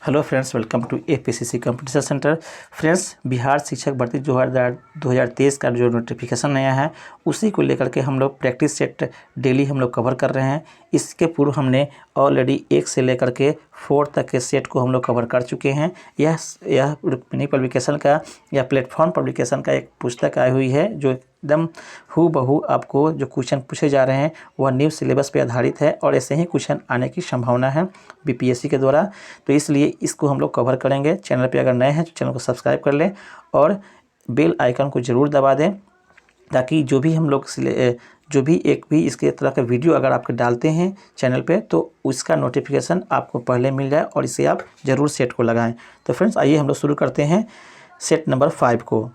Hello friends, welcome to APCC competition centre. Friends, Bihar शिक्षक भर्ती 2023 का जो नोटिफिकेशन आया है उसी को लेकर के हम लोग प्रैक्टिस सेट डेली हम लोग कवर कर रहे हैं। इसके पूर्व हमने ऑलरेडी 1 से लेकर के 4 तक के सेट को हम लोग कवर कर चुके हैं। यह मिनी पब्लिकेशन का या प्लेटफॉर्म पब्लिकेशन का एक पुस्तक आई हुई है जो एकदम हूबहू आपको जो क्वेश्चन पूछे जा रहे हैं वह न्यू सिलेबस पे आधारित है और ऐसे ही क्वेश्चन आने की संभावना है बीपीएससी के द्वारा। तो इसलिए इसको हम लोग कवर करेंगे। चैनल पे अगर नए हैं तो चैनल को सब्सक्राइब कर लें और बेल आइकन को ज़रूर दबा दें ताकि जो भी हम लोग एक भी इसके तरह का वीडियो अगर आपके डालते हैं चैनल पे तो उसका नोटिफिकेशन आपको पहले मिल जाए और इसे आप ज़रूर सेट को लगाएं। तो फ्रेंड्स, आइए हम लोग शुरू करते हैं सेट नंबर 5 को।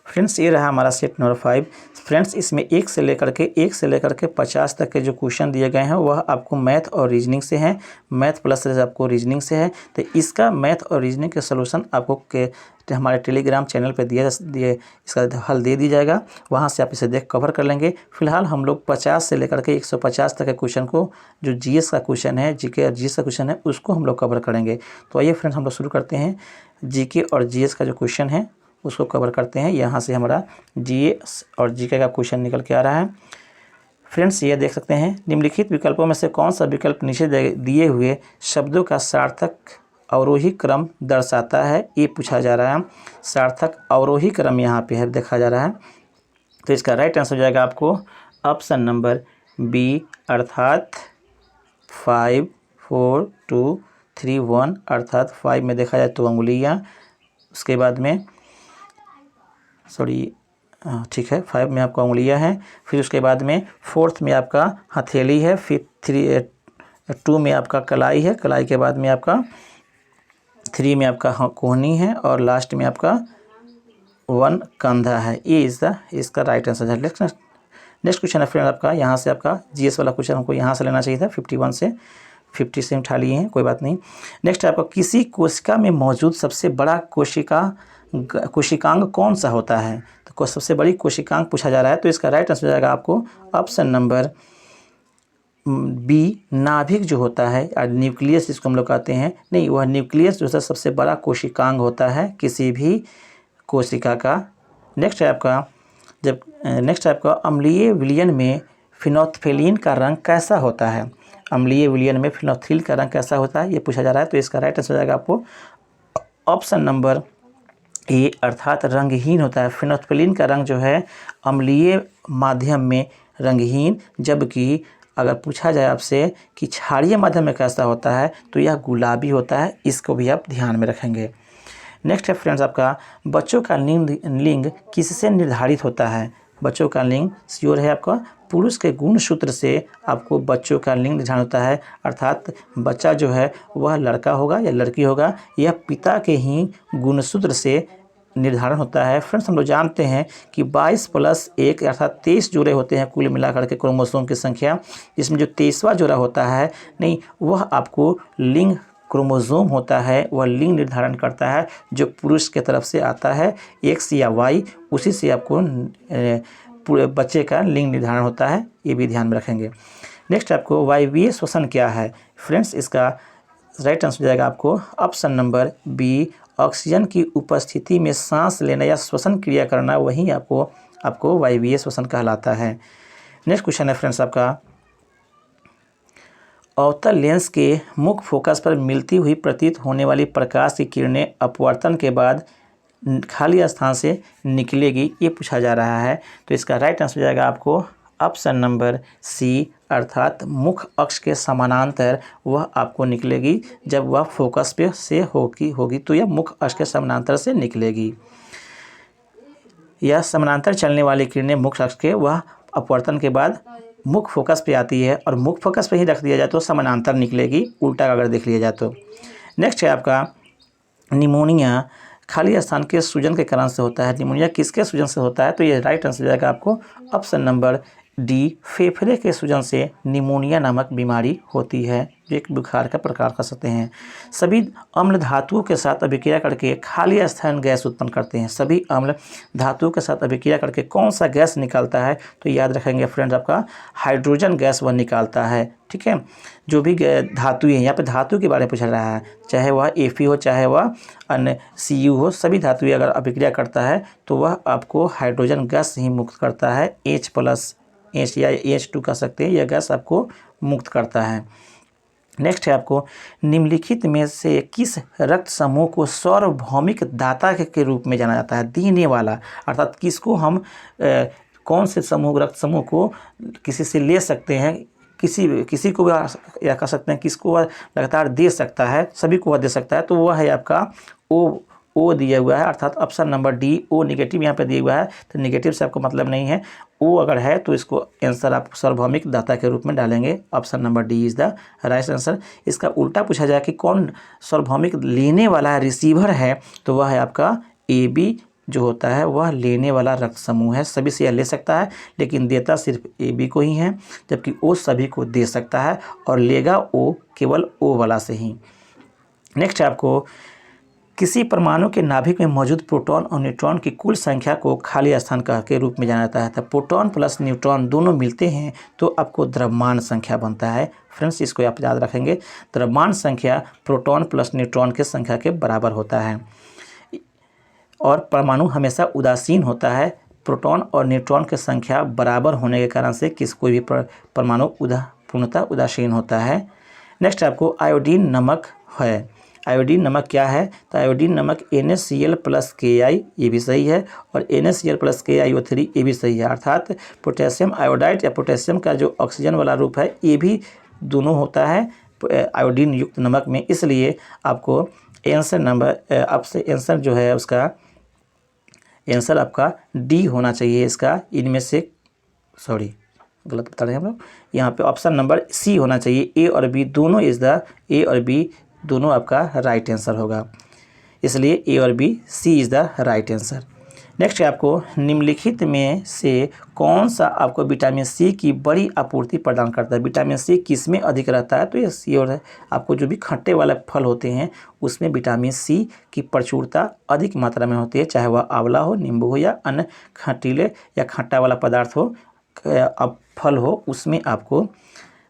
फ्रेंड्स, ये रहा हमारा सेट नंबर 5। फ्रेंड्स, इसमें 1 से लेकर के 50 तक के जो क्वेश्चन दिए गए हैं वह आपको मैथ और रीजनिंग से हैं। मैथ प्लस आपको रीजनिंग से है। तो इसका मैथ और रीजनिंग के सलूशन आपको हमारे टेलीग्राम चैनल पर इसका हल दे दी जाएगा, वहाँ से आप इसे देख कवर कर लेंगे। फिलहाल हम लोग 50 से लेकर के 150 तक के क्वेश्चन को, जो जीएस का क्वेश्चन है, जीके और जीएस का क्वेश्चन है, उसको हम लोग कवर करेंगे। तो आइए फ्रेंड्स, हम लोग शुरू करते हैं। जीके और जीएस का जो क्वेश्चन है उसको कवर करते हैं। यहाँ से हमारा जीएस और जीके का क्वेश्चन निकल के आ रहा है। फ्रेंड्स, ये देख सकते हैं, निम्नलिखित विकल्पों में से कौन सा विकल्प नीचे दिए हुए शब्दों का सार्थक अवरोही क्रम दर्शाता है, ये पूछा जा रहा है। सार्थक अवरोही क्रम यहाँ पे है देखा जा रहा है। तो इसका राइट आंसर हो जाएगा आपको ऑप्शन नंबर बी, अर्थात 5 4 2 3 1, अर्थात 5 में देखा जाए तो अंगुलियाँ, उसके बाद में ठीक है 5 में आपका उंगलियां हैं, फिर उसके बाद में 4th में आपका हथेली है, फिर 2 में आपका कलाई है, कलाई के बाद में आपका 3 में आपका कोहनी है और लास्ट में आपका 1 कंधा है। ये इसका राइट आंसर है। नेक्स्ट क्वेश्चन है फ्रेंड आपका, यहाँ से आपका जीएस वाला क्वेश्चन हमको यहाँ से लेना चाहिए था, 51 से 50 से उठा लिए हैं, कोई बात नहीं। नेक्स्ट है आपका, किसी कोशिका में मौजूद सबसे बड़ा कोशिकांग कौन सा होता है? तो सबसे बड़ी कोशिकांग पूछा जा रहा है। तो इसका राइट आंसर हो जाएगा आपको ऑप्शन नंबर बी, नाभिक जो होता है और न्यूक्लियस जिसको हम लोग कहते हैं, नहीं, वह न्यूक्लियस जो है सबसे बड़ा कोशिकांग होता है किसी भी कोशिका का। नेक्स्ट है आपका अम्लीय विलयन में फिनोल्फथालीन का रंग कैसा होता है? अम्लीय विलयन में फिनोल्फथालीन का रंग कैसा होता है, ये पूछा जा रहा है। तो इसका राइट आंसर हो जाएगा आपको ऑप्शन नंबर ए, अर्थात रंगहीन होता है। फिनोल्फथालीन का रंग जो है अम्लीय माध्यम में रंगहीन, जबकि अगर पूछा जाए आपसे कि क्षारीय माध्यम में कैसा होता है तो यह गुलाबी होता है। इसको भी आप ध्यान में रखेंगे। नेक्स्ट है फ्रेंड्स आपका, बच्चों का लिंग किससे निर्धारित होता है? बच्चों का लिंग श्योर है आपका पुरुष के गुणसूत्र से आपको बच्चों का लिंग निर्धारण होता है, अर्थात बच्चा जो है वह लड़का होगा या लड़की होगा, यह पिता के ही गुणसूत्र से निर्धारण होता है। फ्रेंड्स, हम लोग जानते हैं कि 22 + 1 अर्थात 23 जोड़े होते हैं कुल मिलाकर के क्रोमोसोम की संख्या, जिसमें जो 23वां जोड़ा होता है नहीं, वह आपको लिंग क्रोमोसोम होता है, वह लिंग निर्धारण करता है जो पुरुष के तरफ से आता है, एक्स या वाई, उसी से आपको पूरे बच्चे का लिंग निर्धारण होता है। ये भी ध्यान में रखेंगे। नेक्स्ट आपको वायवीय श्वसन क्या है? फ्रेंड्स, इसका राइट आंसर हो जाएगा आपको ऑप्शन नंबर बी, ऑक्सीजन की उपस्थिति में सांस लेना या श्वसन क्रिया करना, वही आपको वायवीय श्वसन कहलाता है। नेक्स्ट क्वेश्चन है फ्रेंड्स आपका, अवतल लेंस के मुख्य फोकस पर मिलती हुई प्रतीत होने वाली प्रकाश की किरणें अपवर्तन के बाद खाली स्थान से निकलेगी, ये पूछा जा रहा है। तो इसका राइट आंसर हो जाएगा आपको ऑप्शन नंबर सी, अर्थात मुख्य अक्ष के समानांतर वह आपको निकलेगी। जब वह फोकस पे से होगी तो यह मुख्य अक्ष के समानांतर से निकलेगी। यह समानांतर चलने वाली किरणें मुख्य अक्ष के वह अपवर्तन के बाद मुख्य फोकस पे आती है और मुख्य फोकस पे ही रख दिया जाए तो समानांतर निकलेगी, उल्टा अगर देख लिया जाए तो। नेक्स्ट है आपका, निमोनिया खाली स्थान के सूजन के कारण से होता है। निमोनिया किसके सूजन से होता है? तो ये राइट आंसर हो जाएगा आपको ऑप्शन नंबर डी फेफड़े के सूजन से निमोनिया नामक बीमारी होती है, जो एक बुखार का प्रकार कर सकते हैं। सभी अम्ल धातुओं के साथ अभिक्रिया करके खाली स्थान गैस उत्पन्न करते हैं। सभी अम्ल धातुओं के साथ अभिक्रिया करके कौन सा गैस निकालता है, तो याद रखेंगे फ्रेंड्स आपका हाइड्रोजन गैस वह निकालता है। ठीक है, जो भी धातु है, यहाँ पे धातु के बारे में पूछा रहा है, चाहे वह Fe हो चाहे वह अन्य Cu हो, सभी धातुएं अगर अभिक्रिया करता है तो वह आपको हाइड्रोजन गैस ही मुक्त करता है। H+ या H2 कह सकते हैं, यह गैस आपको मुक्त करता है। नेक्स्ट है आपको निम्नलिखित में से किस रक्त समूह को सार्वभौमिक दाता के रूप में जाना जाता है, देने वाला, अर्थात किसको हम कौन से समूह रक्त समूह को किसी से ले सकते हैं, किसी को या कह सकते हैं किसको वह लगातार दे सकता है, सभी को वह दे सकता है, तो वह है आपका ओ दिया हुआ है, अर्थात option number D O negative यहाँ पे दिया हुआ है, तो नेगेटिव से आपको मतलब नहीं है, ओ अगर है तो इसको आंसर आप सार्वभौमिक दाता के रूप में डालेंगे। Option number D is the right answer. इसका उल्टा पूछा जाए कि कौन सार्वभौमिक लेने वाला है, रिसीवर है, तो वह है आपका ए बी जो होता है वह लेने वाला रक्त समूह है। सभी से यह ले सकता है लेकिन देता सिर्फ ए बी को ही है, जबकि ओ सभी को दे सकता है और लेगा ओ केवल ओ वाला से ही। नेक्स्ट है आपको किसी परमाणु के नाभिक में मौजूद प्रोटॉन और न्यूट्रॉन की कुल संख्या को खाली स्थान के रूप में जाना जाता है। तो प्रोटॉन प्लस न्यूट्रॉन दोनों मिलते हैं तो आपको द्रव्यमान संख्या बनता है। फ्रेंड्स इसको आप याद रखेंगे, द्रव्यमान संख्या प्रोटॉन प्लस न्यूट्रॉन के संख्या के बराबर होता है और परमाणु हमेशा उदासीन होता है। प्रोटॉन और न्यूट्रॉन की संख्या बराबर होने के कारण से कोई भी परमाणु पूर्णतः उदासीन होता है। नेक्स्ट आपको आयोडीन नमक है। आयोडीन नमक क्या है, तो आयोडीन नमक NaCl + Ki ये भी सही है और NaCl + KiO3 ये भी सही है, अर्थात पोटेशियम आयोडाइड या पोटेशियम का जो ऑक्सीजन वाला रूप है ये भी दोनों होता है आयोडीन युक्त नमक में। इसलिए आपको आंसर जो है उसका आंसर आपका डी होना चाहिए। इसका इनमें से गलत बता रहे हैं हम लोग, यहाँ पे ऑप्शन नंबर सी होना चाहिए। ए और बी दोनों आपका राइट आंसर होगा, इसलिए ए और B C is the right answer. Next है आपको निम्नलिखित में से कौन सा आपको विटामिन सी की बड़ी आपूर्ति प्रदान करता है। विटामिन सी किस में अधिक रहता है, तो ये सी और है। आपको जो भी खट्टे वाले फल होते हैं उसमें विटामिन सी की प्रचुरता अधिक मात्रा में होती है, चाहे वह आंवला हो, नींबू हो या अन्य खटीले या खट्टा वाला पदार्थ हो, अब फल हो, उसमें आपको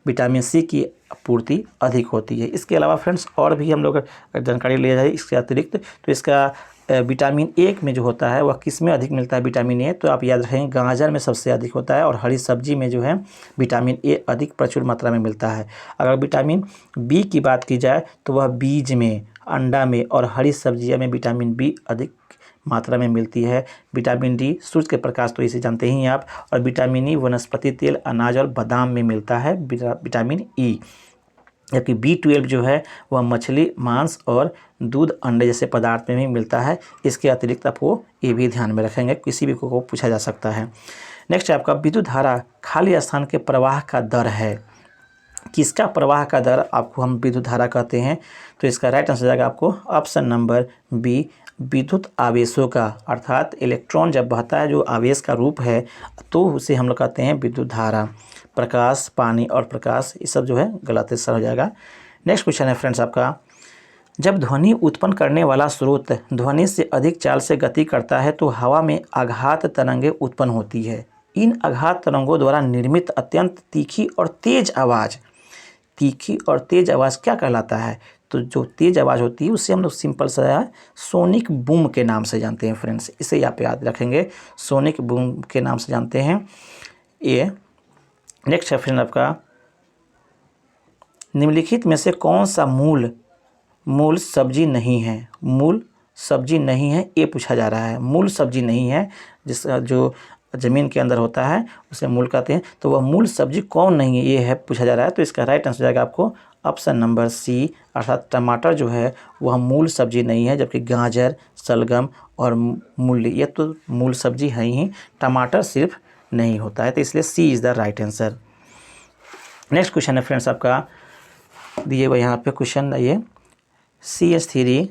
विटामिन सी की आपूर्ति अधिक होती है। इसके अलावा फ्रेंड्स और भी हम लोग जानकारी लिया जाए इसके अतिरिक्त, तो इसका विटामिन ए में जो होता है वह किस में अधिक मिलता है विटामिन ए, तो आप याद रखेंगे गाजर में सबसे अधिक होता है और हरी सब्जी में जो है विटामिन ए अधिक प्रचुर मात्रा में मिलता है। अगर विटामिन बी की बात की जाए तो वह बीज में, अंडा में और हरी सब्जियों में विटामिन बी अधिक मात्रा में मिलती है। विटामिन डी सूर्य के प्रकाश तो इसे जानते ही हैं आप, और विटामिन ई वनस्पति तेल, अनाज और बादाम में मिलता है विटामिन ई। जबकि B12 जो है वह मछली, मांस और दूध, अंडे जैसे पदार्थ में भी मिलता है। इसके अतिरिक्त आपको ये भी ध्यान में रखेंगे, किसी भी को पूछा जा सकता है। नेक्स्ट आपका विद्युत धारा खाली स्थान के प्रवाह का दर है। किसका प्रवाह का दर आपको हम विद्युत धारा कहते हैं, तो इसका राइट आंसर जाएगा आपको ऑप्शन नंबर बी, विद्युत आवेशों का, अर्थात इलेक्ट्रॉन जब बहता है जो आवेश का रूप है तो उसे हम लोग कहते हैं विद्युत धारा। प्रकाश, पानी और प्रकाश ये सब जो है गलत आंसर हो जाएगा। नेक्स्ट क्वेश्चन है फ्रेंड्स आपका, जब ध्वनि उत्पन्न करने वाला स्रोत ध्वनि से अधिक चाल से गति करता है तो हवा में आघात तरंगें उत्पन्न होती है। इन आघात तरंगों द्वारा निर्मित अत्यंत तीखी और तेज आवाज़ क्या कहलाता है, तो जो तेज आवाज़ होती है उससे हम लोग सिंपल सा सोनिक बूम के नाम से जानते हैं फ्रेंड्स, इसे आप याद रखेंगे, सोनिक बूम के नाम से जानते हैं ये। नेक्स्ट है फ्रेंड आपका, निम्नलिखित में से कौन सा मूल सब्जी नहीं है। मूल सब्जी नहीं है ये पूछा जा रहा है। मूल सब्जी नहीं है, जिसका जो ज़मीन के अंदर होता है उसे मूल कहते हैं, तो वह मूल सब्जी कौन नहीं है ये है पूछा जा रहा है। तो इसका राइट आंसर जाएगा आपको ऑप्शन नंबर सी, अर्थात टमाटर जो है वह मूल सब्जी नहीं है, जबकि गाजर, शलगम और मूली ये तो मूल सब्जी है ही, टमाटर सिर्फ नहीं होता है, तो इसलिए C is the right answer. Next question है फ्रेंड्स आपका, दिए हुए यहाँ पे क्वेश्चन ये CH3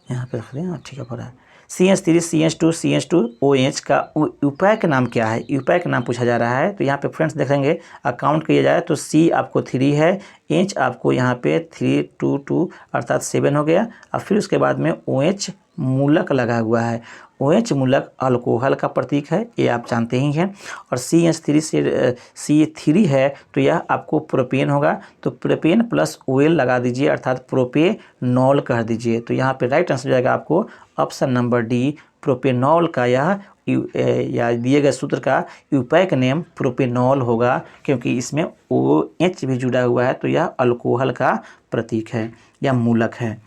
यहाँ पे रख दें, ठीक है पड़ा है। CH3 CH2 CH2 OH का उपाय का नाम क्या है, उपाय का नाम पूछा जा रहा है। तो यहाँ पे फ्रेंड्स देखेंगे अकाउंट किया जाए तो C आपको 3 है, H आपको यहाँ पे 3 2 2 अर्थात 7 हो गया। और फिर उसके बाद में OH मूलक लगा हुआ है। OH मूलक अल्कोहल का प्रतीक है, ये आप जानते ही हैं। और CH3 से C3 है तो यह आपको प्रोपेन होगा, तो प्रोपेन प्लस OL लगा दीजिए अर्थात प्रोपेनॉल कह दीजिए। तो यहाँ पे राइट आंसर जाएगा आपको ऑप्शन नंबर डी, प्रोपेनॉल का यह या दिए गए सूत्र का उपाय का नेम प्रोपेनॉल होगा, क्योंकि इसमें OH भी जुड़ा हुआ है, तो यह अल्कोहल का प्रतीक है या मूलक है।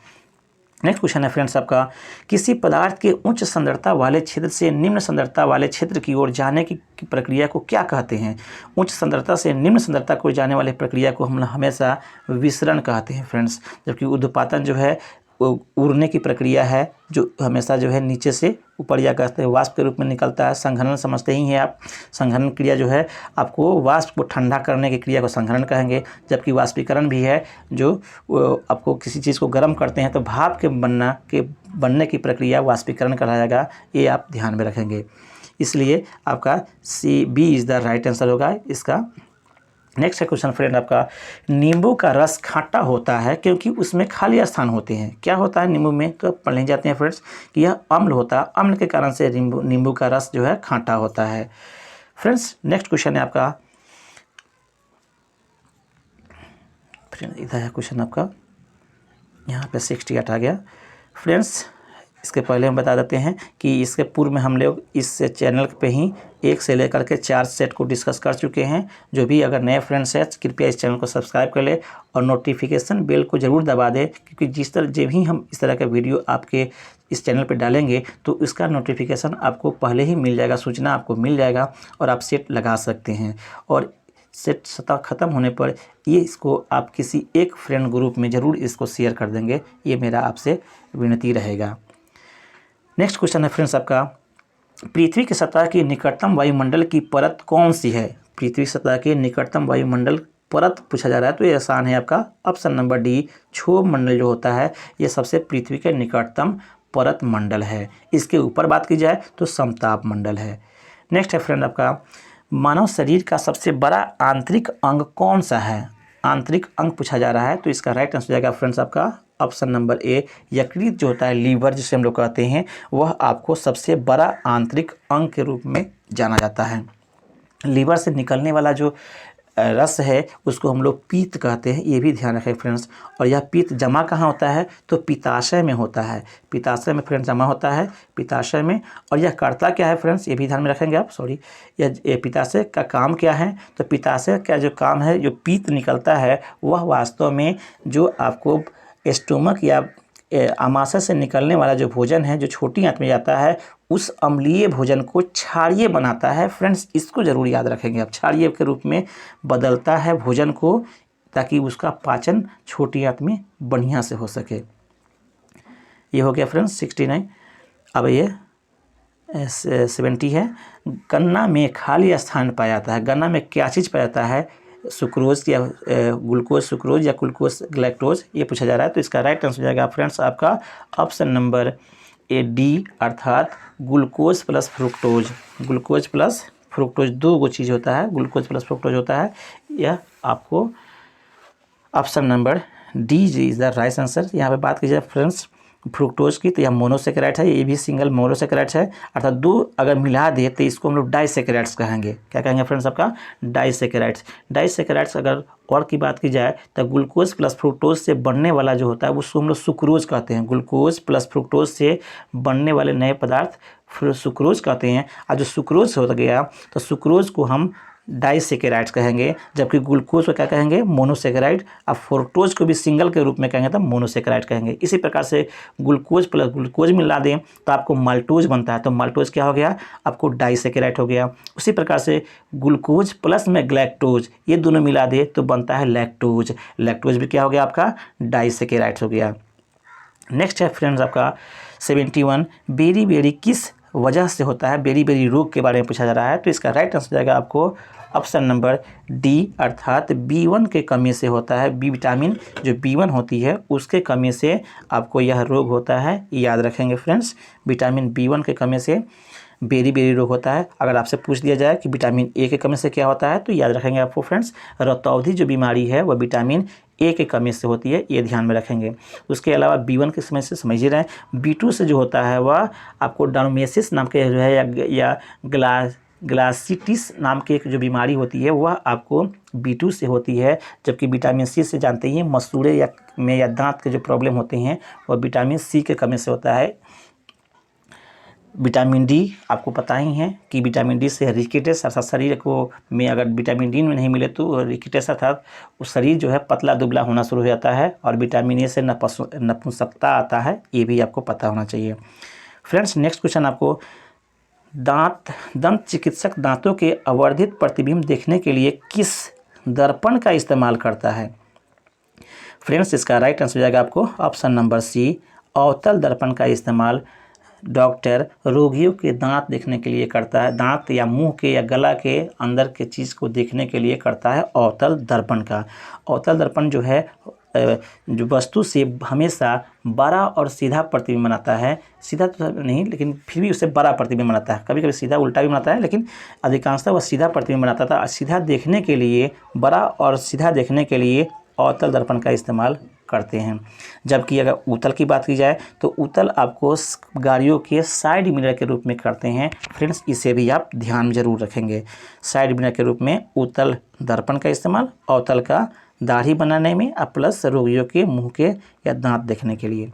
नेक्स्ट क्वेश्चन है फ्रेंड्स आपका, किसी पदार्थ के उच्च सांद्रता वाले क्षेत्र से निम्न सांद्रता वाले क्षेत्र की ओर जाने की प्रक्रिया को क्या कहते हैं? उच्च सांद्रता से निम्न सांद्रता को जाने वाली प्रक्रिया को हम हमेशा विसरण कहते हैं फ्रेंड्स, जबकि ऊर्ध्वपातन जो है उड़ने की प्रक्रिया है, जो हमेशा जो है नीचे से ऊपर या कहते हैं वाष्प के रूप में निकलता है। संघनन समझते ही हैं आप, संघनन क्रिया जो है आपको वाष्प को ठंडा करने की क्रिया को संघनन कहेंगे, जबकि वाष्पीकरण भी है जो आपको किसी चीज़ को गर्म करते हैं तो भाप के बनने की प्रक्रिया वाष्पीकरण कहलाएगा, ये आप ध्यान में रखेंगे। इसलिए आपका CB is the right answer होगा इसका। नेक्स्ट है क्वेश्चन फ्रेंड आपका, नींबू का रस खट्टा होता है क्योंकि उसमें खाली स्थान होते हैं। क्या होता है नींबू में? तो पढ़ने जाते हैं फ्रेंड्स कि यह अम्ल होता है, अम्ल के कारण से नींबू का रस जो है खट्टा होता है। फ्रेंड्स नेक्स्ट क्वेश्चन है आपका, इधर है क्वेश्चन आपका, यहाँ पे 68 आ गया। फ्रेंड्स इसके पहले हम बता देते हैं कि इसके पूर्व में हम लोग इस चैनल पे ही 1 से लेकर के 4 सेट को डिस्कस कर चुके हैं। जो भी अगर नए फ्रेंड्स हैं कृपया इस चैनल को सब्सक्राइब कर ले और नोटिफिकेशन बेल को ज़रूर दबा दें, क्योंकि जब भी हम इस तरह का वीडियो आपके इस चैनल पे डालेंगे तो इसका नोटिफिकेशन आपको पहले ही मिल जाएगा, सूचना आपको मिल जाएगा और आप सेट लगा सकते हैं। और सेट सतह ख़त्म होने पर इसको आप किसी एक फ्रेंड ग्रुप में ज़रूर इसको शेयर कर देंगे, ये मेरा आपसे विनती रहेगा। नेक्स्ट क्वेश्चन है फ्रेंड्स आपका, पृथ्वी की सतह की निकटतम वायुमंडल की परत कौन सी है? पृथ्वी सतह के निकटतम वायुमंडल परत पूछा जा रहा है तो ये आसान है आपका, ऑप्शन नंबर डी, क्षोभ मंडल जो होता है ये सबसे पृथ्वी के निकटतम परत मंडल है। इसके ऊपर बात की जाए तो समताप मंडल है। नेक्स्ट है फ्रेंड आपका, मानव शरीर का सबसे बड़ा आंतरिक अंग कौन सा है? आंतरिक अंग पूछा जा रहा है तो इसका राइट आंसर जाएगा फ्रेंड्स आपका ऑप्शन नंबर ए, यकृत जो होता है, लीवर जिसे हम लोग कहते हैं, वह आपको सबसे बड़ा आंतरिक अंग के रूप में जाना जाता है। लीवर से निकलने वाला जो रस है उसको हम लोग पीत कहते हैं, ये भी ध्यान रखें फ्रेंड्स। और यह पीत जमा कहाँ होता है? तो पित्ताशय में होता है, पित्ताशय में फ्रेंड्स जमा होता है, पित्ताशय में। और यह करता क्या है फ्रेंड्स, ये भी ध्यान में रखेंगे आप, सॉरी, यह पित्ताशय का काम क्या है? तो पित्ताशय का जो काम है, जो पीत निकलता है वह वास्तव में जो आपको स्टोमक या आमाशय से निकलने वाला जो भोजन है जो छोटी आंत में जाता है उस अम्लीय भोजन को क्षारीय बनाता है फ्रेंड्स। इसको ज़रूर याद रखेंगे आप, क्षारीय के रूप में बदलता है भोजन को ताकि उसका पाचन छोटी आंत में बढ़िया से हो सके। ये हो गया फ्रेंड्स 69। अब ये 70 है, गन्ना में खाली स्थान पाया जाता है। गन्ना में क्या चीज़ पाया जाता है? सुक्रोज या ग्लूकोज सुक्रोज या ग्लूकोज ग्लैक्टोज, ये पूछा जा रहा है। तो इसका राइट आंसर हो जाएगा फ्रेंड्स आपका ऑप्शन नंबर ए डी, अर्थात glucose plus fructose. Glucose plus fructose दो चीज़ होता है, ग्लूकोज प्लस फ्रुक्टोज होता है। यह आपको option number D is the right answer. यहाँ पे बात की जाए फ्रेंड्स फ्रुक्टोज की तो यह मोनोसेकेराइड है, ये भी सिंगल मोनोसेकेराइड है, अर्थात दो अगर मिला दे तो इसको हम लोग डाइसेकेराइड्स कहेंगे। क्या कहेंगे फ्रेंड्स आपका? डाइसेकेराइड्स। डाइसेकेराइड्स अगर और की बात की जाए तो ग्लूकोज प्लस फ्रुक्टोज से बनने वाला जो होता है उसको हम लोग सुक्रोज कहते हैं। ग्लूकोज प्लस फ्रुक्टोज से बनने वाले नए पदार्थ सुक्रोज कहते हैं। और जो सुक्रोज हो गया तो सुक्रोज को हम डाइसेकेराइड्स कहेंगे, जबकि ग्लूकोज को क्या कहेंगे? मोनोसेकेराइड। और फ्रुक्टोज को भी सिंगल के रूप में कहेंगे तो मोनोसेकेराइड कहेंगे। इसी प्रकार से ग्लूकोज प्लस ग्लूकोज मिला दें तो आपको माल्टोज बनता है, तो माल्टोज क्या हो गया? आपको डाइसेकेराइड हो गया। उसी प्रकार से ग्लूकोज प्लस में ग्लैक्टोज, ये दोनों मिला दे तो बनता है लैक्टोज। लैक्टोज भी क्या हो गया? आपका डाइसेकेराइड हो गया। नेक्स्ट है फ्रेंड्स आपका 71, बेरी बेरी किस वजह से होता है? बेरी बेरी रोग के बारे में पूछा जा रहा है तो इसका राइट आंसर जाएगा आपको ऑप्शन नंबर डी अर्थात B1 के कमी से होता है। बी विटामिन जो B1 होती है उसके कमी से आपको यह रोग होता है, याद रखेंगे फ्रेंड्स। विटामिन B1 के कमी से बेरी रोग होता है। अगर आपसे पूछ दिया जाए कि विटामिन ए के कमी से क्या होता है तो याद रखेंगे आपको फ्रेंड्स, रतौंधी जो बीमारी है वह विटामिन ए के कमी से होती है, ये ध्यान में रखेंगे। उसके अलावा B1 के समय से समझ ही रहे हैं। B2 से जो होता है वह आपको डायनोमेसिस नाम के जो है या ग्लासिटिस नाम की एक जो बीमारी होती है वह आपको B2 से होती है। जबकि विटामिन सी से जानते ही मसूड़े या दांत के जो प्रॉब्लम होते हैं वह विटामिन सी के कमी से होता है। विटामिन डी आपको पता ही है कि विटामिन डी से रिकेटस अर्थात शरीर को में अगर विटामिन डी में नहीं मिले तो रिकेटस अर्थात उस शरीर जो है पतला दुबला होना शुरू हो जाता है। और विटामिन ए से नपुंसकता आता है, ये भी आपको पता होना चाहिए। फ्रेंड्स नेक्स्ट क्वेश्चन आपको, दंत चिकित्सक दांतों के अवर्धित प्रतिबिंब देखने के लिए किस दर्पण का इस्तेमाल करता है? फ्रेंड्स इसका राइट आंसर हो जाएगा आपको ऑप्शन नंबर सी, अवतल दर्पण का इस्तेमाल डॉक्टर रोगियों के दांत देखने के लिए करता है। दांत या मुंह के या गला के अंदर के चीज़ को देखने के लिए करता है अवतल दर्पण का। अवतल दर्पण जो है जो वस्तु से हमेशा बड़ा और सीधा प्रतिबिंब बनाता है। सीधा तो नहीं लेकिन फिर भी उससे बड़ा प्रतिबिंब बनाता है। कभी कभी सीधा उल्टा भी बनाता है लेकिन अधिकांशतः वह सीधा प्रतिबिंब बनाता था। सीधा देखने के लिए, बड़ा और सीधा देखने के लिए अवतल दर्पण का इस्तेमाल करते हैं। जबकि अगर उत्तल की बात की जाए तो उत्तल आपको गाड़ियों के साइड मिरर के रूप में करते हैं। फ्रेंड्स इसे भी आप ध्यान जरूर रखेंगे। साइड मिरर के रूप में उत्तल दर्पण का इस्तेमाल, अवतल का दाढ़ी बनाने में और प्लस रोगियों के मुंह के या दांत देखने के लिए।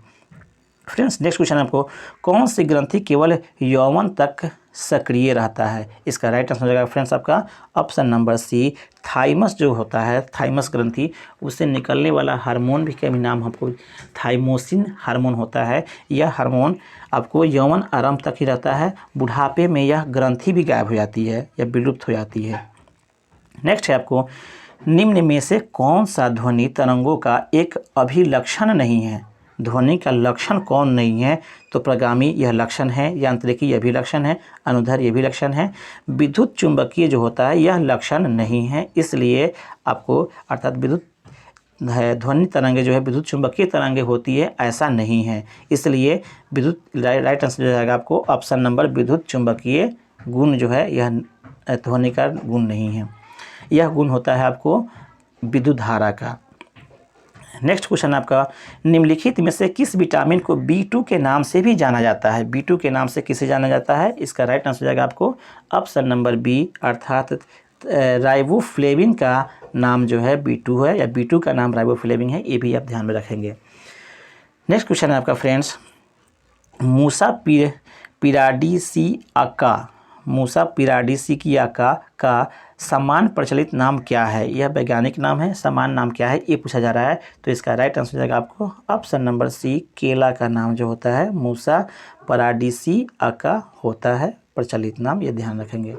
फ्रेंड्स नेक्स्ट क्वेश्चन आपको, कौन सी ग्रंथि केवल यौवन तक सक्रिय रहता है? इसका राइट आंसर हो जाएगा फ्रेंड्स आपका ऑप्शन नंबर सी, थाइमस जो होता है, थाइमस ग्रंथि, उससे निकलने वाला हार्मोन भी का भी नाम हमको थाइमोसिन हार्मोन होता है। यह हार्मोन आपको यौवन आरंभ तक ही रहता है। बुढ़ापे में यह ग्रंथि भी गायब हो जाती है या विलुप्त हो जाती है। नेक्स्ट है आपको, निम्न में से कौन सा ध्वनि तरंगों का एक अभिलक्षण नहीं है? ध्वनि का लक्षण कौन नहीं है? तो प्रगामी यह लक्षण है, यांत्रिकी यह भी लक्षण है, अनुधर यह भी लक्षण है, विद्युत चुंबकीय जो होता है यह लक्षण नहीं है। इसलिए आपको अर्थात विद्युत ध्वनि तरंगे जो है विद्युत चुंबकीय तरंगे होती है ऐसा नहीं है। इसलिए विद्युत राइट आंसर जो जाएगा आपको ऑप्शन नंबर विद्युत चुंबकीय गुण जो है यह ध्वनि का गुण नहीं है। यह गुण होता है आपको विद्युत धारा का। नेक्स्ट क्वेश्चन आपका, निम्नलिखित में से किस विटामिन को B2 के नाम से भी जाना जाता है? B2 के नाम से किसे जाना जाता है? इसका राइट आंसर हो जाएगा आपको ऑप्शन नंबर बी अर्थात राइबोफ्लेविन का नाम जो है B2 है या B2 का नाम राइबोफ्लेविन है, ये भी आप ध्यान में रखेंगे। नेक्स्ट क्वेश्चन है आपका फ्रेंड्स, मूसा पिराडिसियाका, मूसा पिराडिसियाका का समान प्रचलित नाम क्या है? यह वैज्ञानिक नाम है, समान नाम क्या है ये पूछा जा रहा है। तो इसका राइट आंसर हो जाएगा आपको ऑप्शन नंबर सी, केला का नाम जो होता है मूसा पिराडिसियाका होता है प्रचलित नाम, ये ध्यान रखेंगे।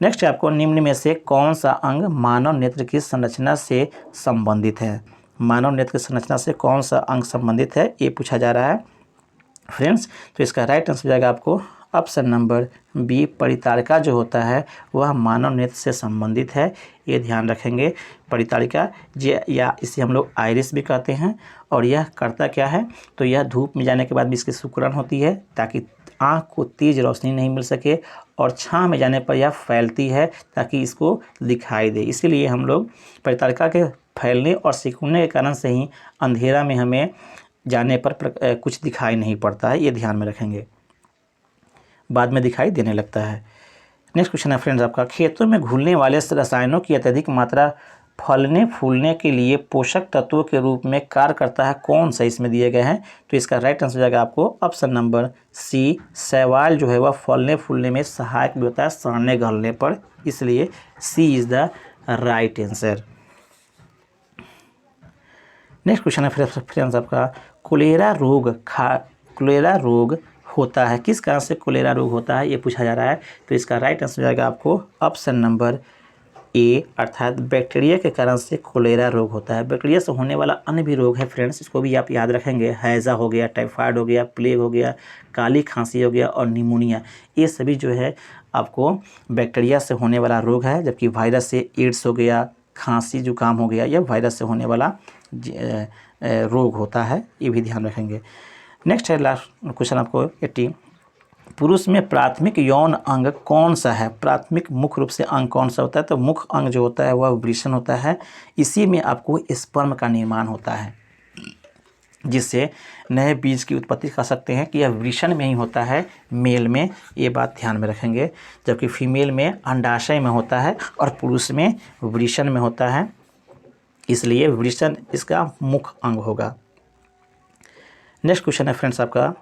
नेक्स्ट आपको, निम्न में से कौन सा अंग मानव नेत्र की संरचना से संबंधित है? मानव नेत्र की संरचना से कौन सा अंग संबंधित है ये पूछा जा रहा है फ्रेंड्स। तो इसका राइट आंसर हो जाएगा आपको ऑप्शन नंबर बी, परितारिका जो होता है वह मानव नेत्र से संबंधित है, ये ध्यान रखेंगे। परितारिका या इसे हम लोग आइरिस भी कहते हैं। और यह करता क्या है, तो यह धूप में जाने के बाद भी इसकी सिकुड़न होती है ताकि आँख को तेज रोशनी नहीं मिल सके, और छाँव में जाने पर यह फैलती है ताकि इसको दिखाई दे। इसीलिए हम लोग परितारिका के फैलने और सिकुड़ने के कारण से ही अंधेरा में हमें जाने पर कुछ दिखाई नहीं पड़ता है, ये ध्यान में रखेंगे, बाद में दिखाई देने लगता है। नेक्स्ट क्वेश्चन है फ्रेंड्स आपका, खेतों में घुलने वाले रसायनों की अत्यधिक मात्रा फलने फूलने के लिए पोषक तत्वों के रूप में कार्य करता है, कौन सा इसमें दिए गए हैं? तो इसका राइट आंसर हो जाएगा आपको ऑप्शन नंबर सी, शैवाल जो है वह फलने फूलने में सहायक भी होता है सड़ने गलने पर, इसलिए C is the right answer. Next question है फ्रेंड्स आपका, कोलेरा रोग होता है, किस कारण से कोलेरा रोग होता है ये पूछा जा रहा है। तो इसका राइट आंसर हो जाएगा आपको ऑप्शन नंबर ए अर्थात बैक्टीरिया के कारण से कोलेरा रोग होता है। बैक्टीरिया से होने वाला अन्य भी रोग है फ्रेंड्स, इसको भी आप याद रखेंगे। हैज़ा हो गया, टाइफाइड हो गया, प्लेग हो गया, काली खांसी हो गया और निमोनिया, ये सभी जो है आपको बैक्टीरिया से होने वाला रोग है, जबकि वायरस से एड्स हो गया, खांसी जुकाम हो गया, यह वायरस से होने वाला रोग होता है, ये भी ध्यान रखेंगे। नेक्स्ट है लास्ट क्वेश्चन आपको 80, पुरुष में प्राथमिक यौन अंग कौन सा है? प्राथमिक मुख्य रूप से अंग कौन सा होता है? तो मुख्य अंग जो होता है वह वृषण होता है। इसी में आपको स्पर्म का निर्माण होता है, जिससे नए बीज की उत्पत्ति कर सकते हैं कि यह वृषण में ही होता है, मेल में, ये बात ध्यान में रखेंगे। जबकि फीमेल में अंडाशय में होता है और पुरुष में वृषण में होता है, इसलिए वृषण इसका मुख्य अंग होगा। नेक्स्ट क्वेश्चन है फ्रेंड्स आपका,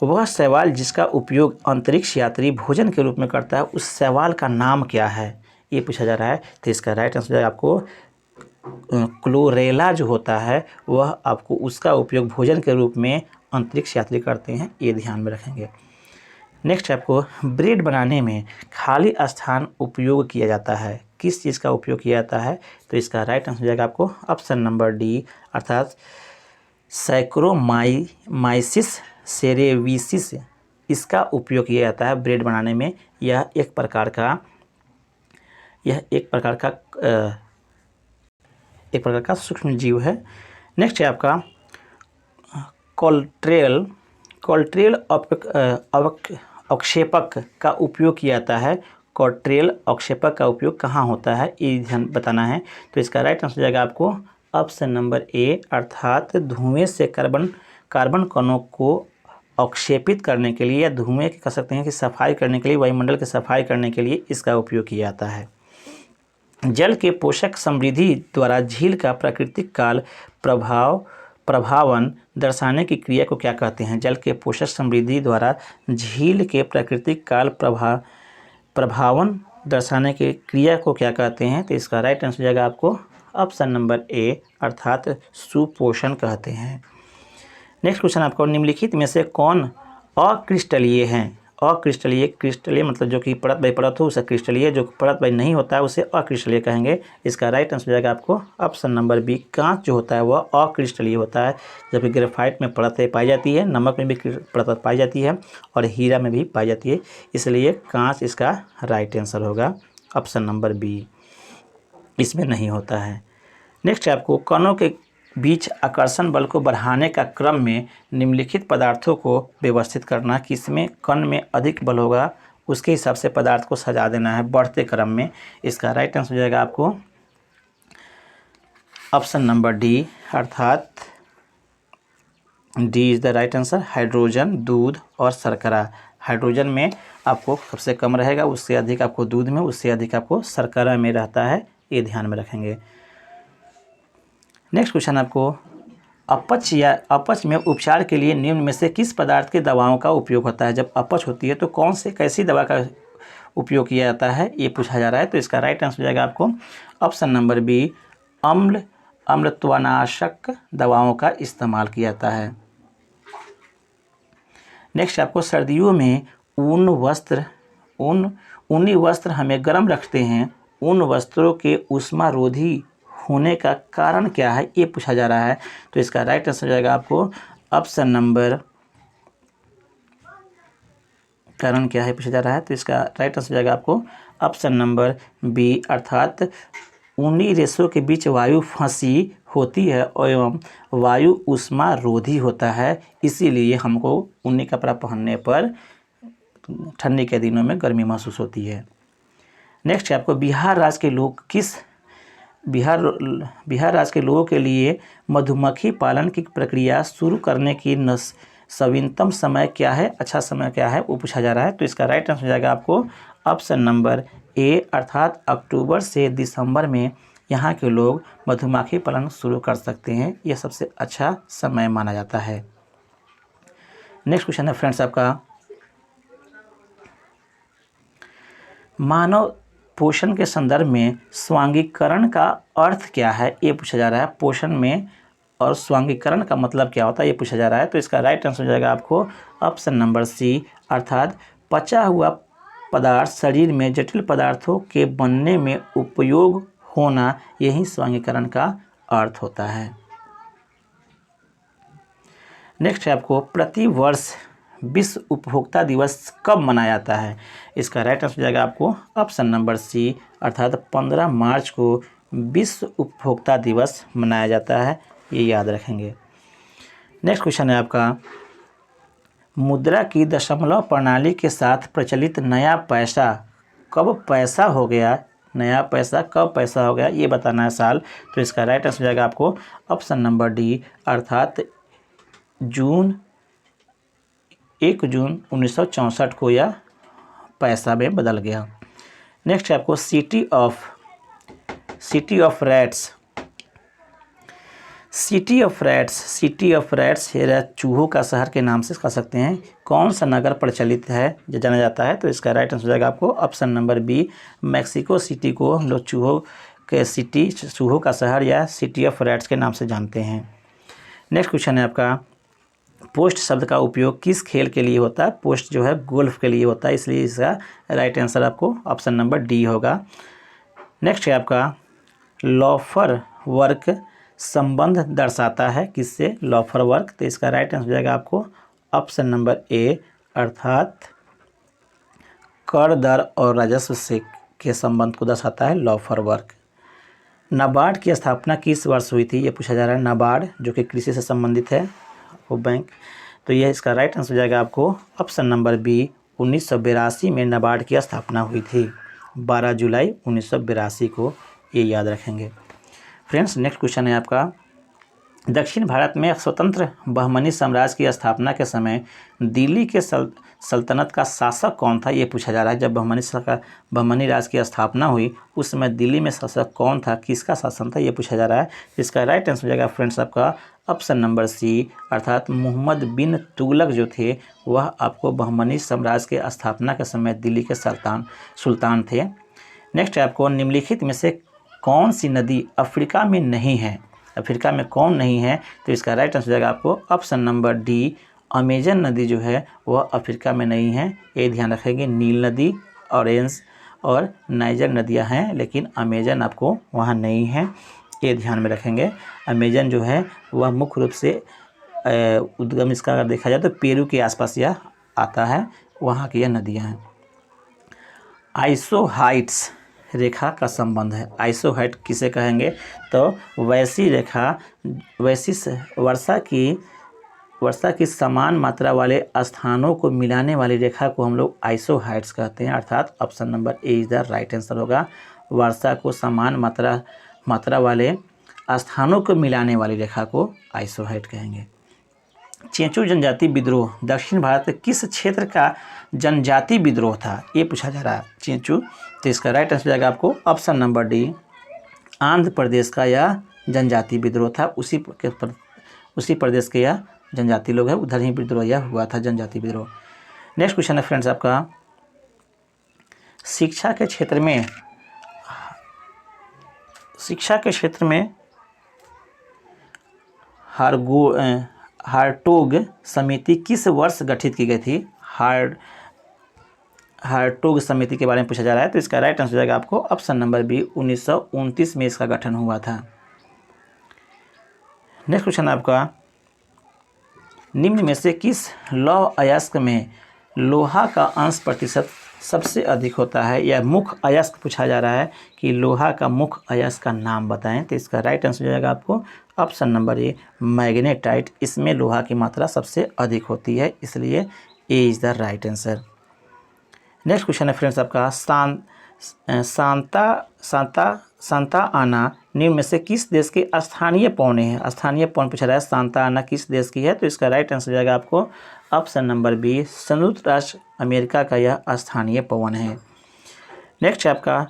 वह शैवाल जिसका उपयोग अंतरिक्ष यात्री भोजन के रूप में करता है, उस शैवाल का नाम क्या है? ये पूछा जा रहा है। तो इसका राइट आंसर आपको क्लोरेला जो होता है वह आपको उसका उपयोग भोजन के रूप में अंतरिक्ष यात्री करते हैं, ये ध्यान में रखेंगे। नेक्स्ट आपको ब्रेड बनाने में खाली स्थान उपयोग किया जाता है, किस चीज़ का उपयोग किया जाता है? तो इसका राइट आंसर हो जाएगा आपको ऑप्शन नंबर डी, अर्थात सैक्रोमाइसिस सेरेविसिस, इसका उपयोग किया जाता है ब्रेड बनाने में। यह एक प्रकार का सूक्ष्म जीव है। नेक्स्ट है आपका कोल्ट्रेल अवक्षेपक का उपयोग किया जाता है। कोल्ट्रेल अवक्षेपक का उपयोग कहाँ होता है, ये ध्यान बताना है। तो इसका राइट आंसर हो जाएगा आपको ऑप्शन नंबर ए, अर्थात धुएं से कार्बन कणों को अवक्षेपित करने के लिए, या धुएं कह सकते हैं कि सफाई करने के लिए, वायुमंडल की सफाई करने के लिए इसका उपयोग किया जाता है। जल के पोषक समृद्धि द्वारा झील का प्राकृतिक काल प्रभावन दर्शाने की क्रिया को क्या कहते हैं? जल के पोषक समृद्धि द्वारा झील के प्राकृतिक काल प्रभावन दर्शाने की क्रिया को क्या कहते हैं? तो इसका राइट आंसर हो जाएगा आपको ऑप्शन नंबर ए, अर्थात सुपोषण कहते हैं। नेक्स्ट क्वेश्चन आपको, निम्नलिखित में से कौन अक्रिस्टलीय हैं? क्रिस्टलीय मतलब जो कि परत बाई परत हो उसे क्रिस्टलीय, जो परत बाई नहीं होता है उसे अक्रिस्टलीय कहेंगे। इसका राइट आंसर हो जाएगा आपको ऑप्शन नंबर बी, कांच जो होता है वह अक्रिस्टलीय होता है, जबकि ग्रेफाइट में परतें पाई जाती है, नमक में भी परत पाई जाती है और हीरा में भी पाई जाती है, इसलिए कांच इसका राइट आंसर होगा, ऑप्शन नंबर बी, इसमें नहीं होता है। नेक्स्ट है आपको, कणों के बीच आकर्षण बल को बढ़ाने का क्रम में निम्नलिखित पदार्थों को व्यवस्थित करना, किसमें कण में अधिक बल होगा उसके हिसाब से पदार्थ को सजा देना है बढ़ते क्रम में। इसका राइट आंसर हो जाएगा आपको ऑप्शन नंबर डी, अर्थात D is the right answer, hydrogen, दूध और शर्करा। हाइड्रोजन में आपको सबसे कम रहेगा, उससे अधिक आपको दूध में, उससे अधिक आपको शर्करा में रहता है, ये ध्यान में रखेंगे। नेक्स्ट क्वेश्चन आपको, अपच में उपचार के लिए निम्न में से किस पदार्थ के दवाओं का उपयोग होता है? जब अपच होती है तो कैसी दवा का उपयोग किया जाता है, ये पूछा जा रहा है। तो इसका राइट आंसर हो जाएगा आपको ऑप्शन नंबर बी, अम्लत्वनाशक दवाओं का इस्तेमाल किया जाता है। नेक्स्ट आपको, सर्दियों में ऊनी वस्त्र हमें गर्म रखते हैं, उन वस्त्रों के ऊष्मारोधी होने का कारण क्या है, ये पूछा जा रहा है। तो इसका राइट आंसर हो जाएगा आपको ऑप्शन नंबर, कारण क्या है पूछा जा रहा है, तो इसका राइट आंसर हो जाएगा आपको ऑप्शन नंबर बी, अर्थात ऊनी रेशों के बीच वायु फंसी होती है एवं वायु ऊष्मारोधी होता है, इसीलिए हमको ऊनी कपड़ा पहनने पर ठंडी के दिनों में गर्मी महसूस होती है। नेक्स्ट आपको, बिहार राज्य के लोगों के लिए मधुमक्खी पालन की प्रक्रिया शुरू करने की नवीनतम समय क्या है, अच्छा समय क्या है, वो पूछा जा रहा है। तो इसका राइट आंसर हो जाएगा आपको ऑप्शन नंबर ए, अर्थात अक्टूबर से दिसंबर में यहाँ के लोग मधुमक्खी पालन शुरू कर सकते हैं, यह सबसे अच्छा समय माना जाता है। नेक्स्ट क्वेश्चन है फ्रेंड्स आपका, मानव पोषण के संदर्भ में स्वांगीकरण का अर्थ क्या है, ये पूछा जा रहा है। पोषण में और स्वांगीकरण का मतलब क्या होता है, ये पूछा जा रहा है। तो इसका राइट आंसर हो जाएगा आपको ऑप्शन नंबर सी, अर्थात पचा हुआ पदार्थ शरीर में जटिल पदार्थों के बनने में उपयोग होना, यही स्वांगीकरण का अर्थ होता है। नेक्स्ट है आपको, प्रति वर्ष विश्व उपभोक्ता दिवस कब मनाया जाता है? इसका राइट आंसर हो जाएगा आपको ऑप्शन नंबर सी, अर्थात 15 मार्च को विश्व उपभोक्ता दिवस मनाया जाता है, ये याद रखेंगे। नेक्स्ट क्वेश्चन है आपका, मुद्रा की दशमलव प्रणाली के साथ प्रचलित नया पैसा कब पैसा हो गया? नया पैसा कब पैसा हो गया, ये बताना है साल। तो इसका राइट आंसर हो जाएगा आपको ऑप्शन नंबर डी, अर्थात 1 जून 1964 को यह पैसा में बदल गया। नेक्स्ट है आपको city of rats. City of rats चूहों का शहर के नाम से कह सकते हैं। कौन सा नगर प्रचलित है जो जाना जाता है? तो इसका राइट आंसर हो जाएगा आपको option number B, Mexico City को हम लोग चूहों का शहर या सिटी ऑफ रैट्स के नाम से जानते हैं। नेक्स्ट क्वेश्चन है आपका, पोस्ट शब्द का उपयोग किस खेल के लिए होता है? पोस्ट जो है गोल्फ के लिए होता है, इसलिए इसका राइट आंसर आपको ऑप्शन नंबर डी होगा। नेक्स्ट है आपका, लॉफर वर्क संबंध दर्शाता है किससे? लॉफर वर्क। तो इसका राइट आंसर हो जाएगा आपको ऑप्शन नंबर ए, अर्थात कर, दर और राजस्व से के संबंध को दर्शाता है लॉफर वर्क। नाबार्ड की स्थापना किस वर्ष हुई थी? ये पूछा जा रहा है। नाबार्ड जो कि कृषि से संबंधित है वो बैंक, तो यह इसका राइट आंसर हो जाएगा आपको ऑप्शन नंबर बी, 1982 में नाबार्ड की स्थापना हुई थी, 12 जुलाई 1982 को, ये याद रखेंगे। फ्रेंड्स नेक्स्ट क्वेश्चन है आपका, दक्षिण भारत में स्वतंत्र बहमनी साम्राज्य की स्थापना के समय दिल्ली के सल्तनत का शासक कौन था? ये पूछा जा रहा है। जब बहमनी राज की स्थापना हुई उस समय दिल्ली में शासक कौन था, किसका शासन था, ये पूछा जा रहा है। इसका राइट आंसर हो जाएगा फ्रेंड्स आपका ऑप्शन नंबर सी, अर्थात मोहम्मद बिन तुगलक जो थे वह आपको बहमनी साम्राज्य के स्थापना के समय दिल्ली के सुल्तान थे। नेक्स्ट है आपको, निम्नलिखित में से कौन सी नदी अफ्रीका में नहीं है? अफ्रीका में कौन नहीं है? तो इसका राइट आंसर हो जाएगा आपको ऑप्शन नंबर डी, अमेजन नदी जो है वह अफ्रीका में नहीं है, ये ध्यान रखेंगे। नील नदी, ऑरेंज और नाइजर नदियां हैं, लेकिन अमेजन आपको वहाँ नहीं है, ये ध्यान में रखेंगे। अमेजन जो है वह मुख्य रूप से उद्गम इसका अगर देखा जाए तो पेरू के आसपास यह आता है, वहाँ की यह नदियाँ हैं। आइसोहाइट्स रेखा का संबंध है। आइसोहाइट किसे कहेंगे? तो वैसी रेखा, वैसी वर्षा की समान मात्रा वाले स्थानों को मिलाने वाली रेखा को हम लोग आइसोहाइट्स कहते हैं, अर्थात option number A is the right answer होगा। वर्षा को समान मात्रा वाले स्थानों को मिलाने वाली रेखा को आइसोहाइट कहेंगे। चेंचू जनजाति विद्रोह दक्षिण भारत के किस क्षेत्र का जनजाति विद्रोह था? ये पूछा जा रहा है। चेंचू, तो इसका राइट आंसर हो जाएगा आपको option number D, Andhra Pradesh का यह जनजाति विद्रोह था। उसी प्रदेश के यह जनजाति लोग हैं, उधर ही विद्रोह यह हुआ था, जनजाति विद्रोह। नेक्स्ट क्वेश्चन है फ्रेंड्स आपका, शिक्षा के क्षेत्र में हार्टोग समिति किस वर्ष गठित की गई थी? हार्टोग समिति के बारे में पूछा जा रहा है। तो इसका राइट आंसर हो जाएगा आपको ऑप्शन नंबर बी, 1929 में इसका गठन हुआ था। नेक्स्ट क्वेश्चन आपका, निम्न में से किस लौह अयस्क में लोहा का अंश प्रतिशत सबसे अधिक होता है? या मुख्य अयस्क पूछा जा रहा है कि लोहा का मुख्य अयस्क का नाम बताएं। तो इसका राइट आंसर हो जाएगा आपको ऑप्शन नंबर ए, मैग्नेटाइट। इसमें लोहा की मात्रा सबसे अधिक होती है, इसलिए ए is the right answer. Next question है फ्रेंड्स आपका, सांता आना निम्न में से किस देश के स्थानीय पौने हैं? स्थानीय पौन पूछा रहा है, सांता आना किस देश की है? तो इसका राइट आंसर हो जाएगा आपको ऑप्शन नंबर बी, संयुक्त राष्ट्र अमेरिका का यह स्थानीय पवन है। नेक्स्ट है आपका,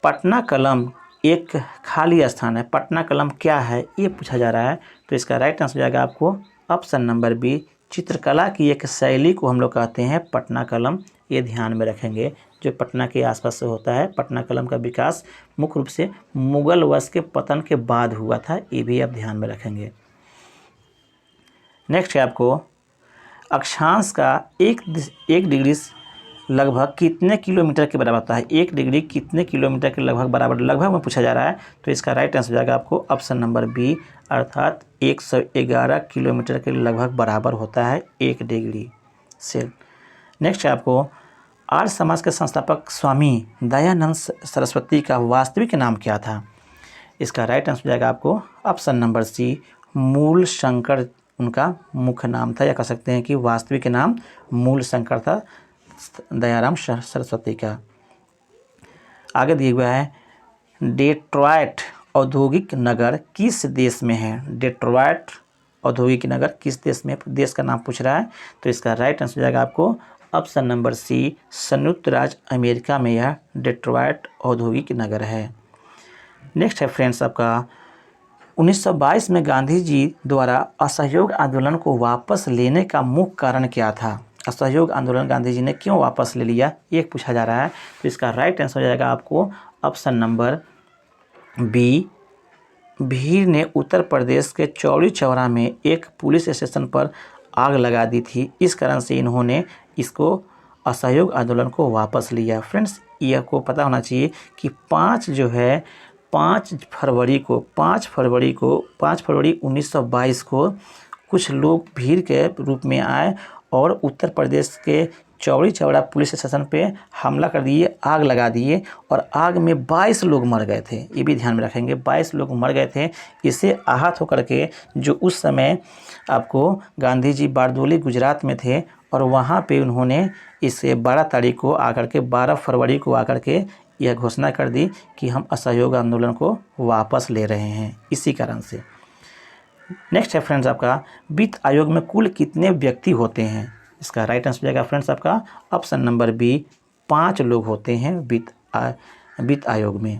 पटना कलम एक खाली स्थान है। पटना कलम क्या है ये पूछा जा रहा है। तो इसका राइट आंसर हो जाएगा आपको ऑप्शन नंबर बी, चित्रकला की एक शैली को हम लोग कहते हैं पटना कलम, ये ध्यान में रखेंगे। जो पटना के आसपास से होता है, पटना कलम का विकास मुख्य रूप से मुगल वंश के पतन के बाद हुआ था, ये भी आप ध्यान में रखेंगे। नेक्स्ट है आपको, अक्षांश का एक डिग्री लगभग कितने किलोमीटर के बराबर होता है? 1 डिग्री कितने किलोमीटर के लगभग में पूछा जा रहा है। तो इसका राइट आंसर हो जाएगा आपको ऑप्शन नंबर बी, अर्थात 111 किलोमीटर के लगभग बराबर होता है 1 डिग्री से। नेक्स्ट है आपको आर्य समाज के संस्थापक स्वामी दयानंद सरस्वती का वास्तविक नाम क्या था? इसका राइट आंसर हो जाएगा आपको ऑप्शन नंबर सी, मूल शंकर उनका मुख्य नाम था, या कह सकते हैं कि वास्तविक नाम मूल शंकर था दयाराम सरस्वती का। आगे दिया हुआ है डेट्रॉयट औद्योगिक नगर किस देश में है? डेट्रॉयट औद्योगिक नगर किस देश में, देश का नाम पूछ रहा है, तो इसका राइट आंसर हो जाएगा आपको ऑप्शन नंबर सी, संयुक्त राज्य अमेरिका में यह डेट्रॉयट औद्योगिक नगर है। नेक्स्ट है फ्रेंड्स आपका 1922 में गांधी जी द्वारा असहयोग आंदोलन को वापस लेने का मुख्य कारण क्या था? असहयोग आंदोलन गांधी जी ने क्यों वापस ले लिया, ये पूछा जा रहा है। तो इसका राइट आंसर हो जाएगा आपको ऑप्शन नंबर बी, भीड़ ने उत्तर प्रदेश के चौरी चौरा में एक पुलिस स्टेशन पर आग लगा दी थी, इस कारण से इन्होंने इसको असहयोग आंदोलन को वापस लिया। फ्रेंड्स यह को पता होना चाहिए कि 5 फरवरी 1922 को कुछ लोग भीड़ के रूप में आए और उत्तर प्रदेश के चौरी चौरा पुलिस स्टेशन पे हमला कर दिए, आग लगा दिए और आग में 22 लोग मर गए थे। ये भी ध्यान में रखेंगे, 22 लोग मर गए थे। इससे आहत होकर के जो उस समय आपको गांधी जी बारदोली गुजरात में थे और वहाँ पे उन्होंने इस 12 फरवरी को आकर के यह घोषणा कर दी कि हम असहयोग आंदोलन को वापस ले रहे हैं, इसी कारण से। नेक्स्ट है फ्रेंड्स आपका वित्त आयोग में कुल कितने व्यक्ति होते हैं? इसका राइट आंसर हो जाएगा फ्रेंड्स आपका ऑप्शन नंबर बी, 5 लोग होते हैं वित्त आयोग में।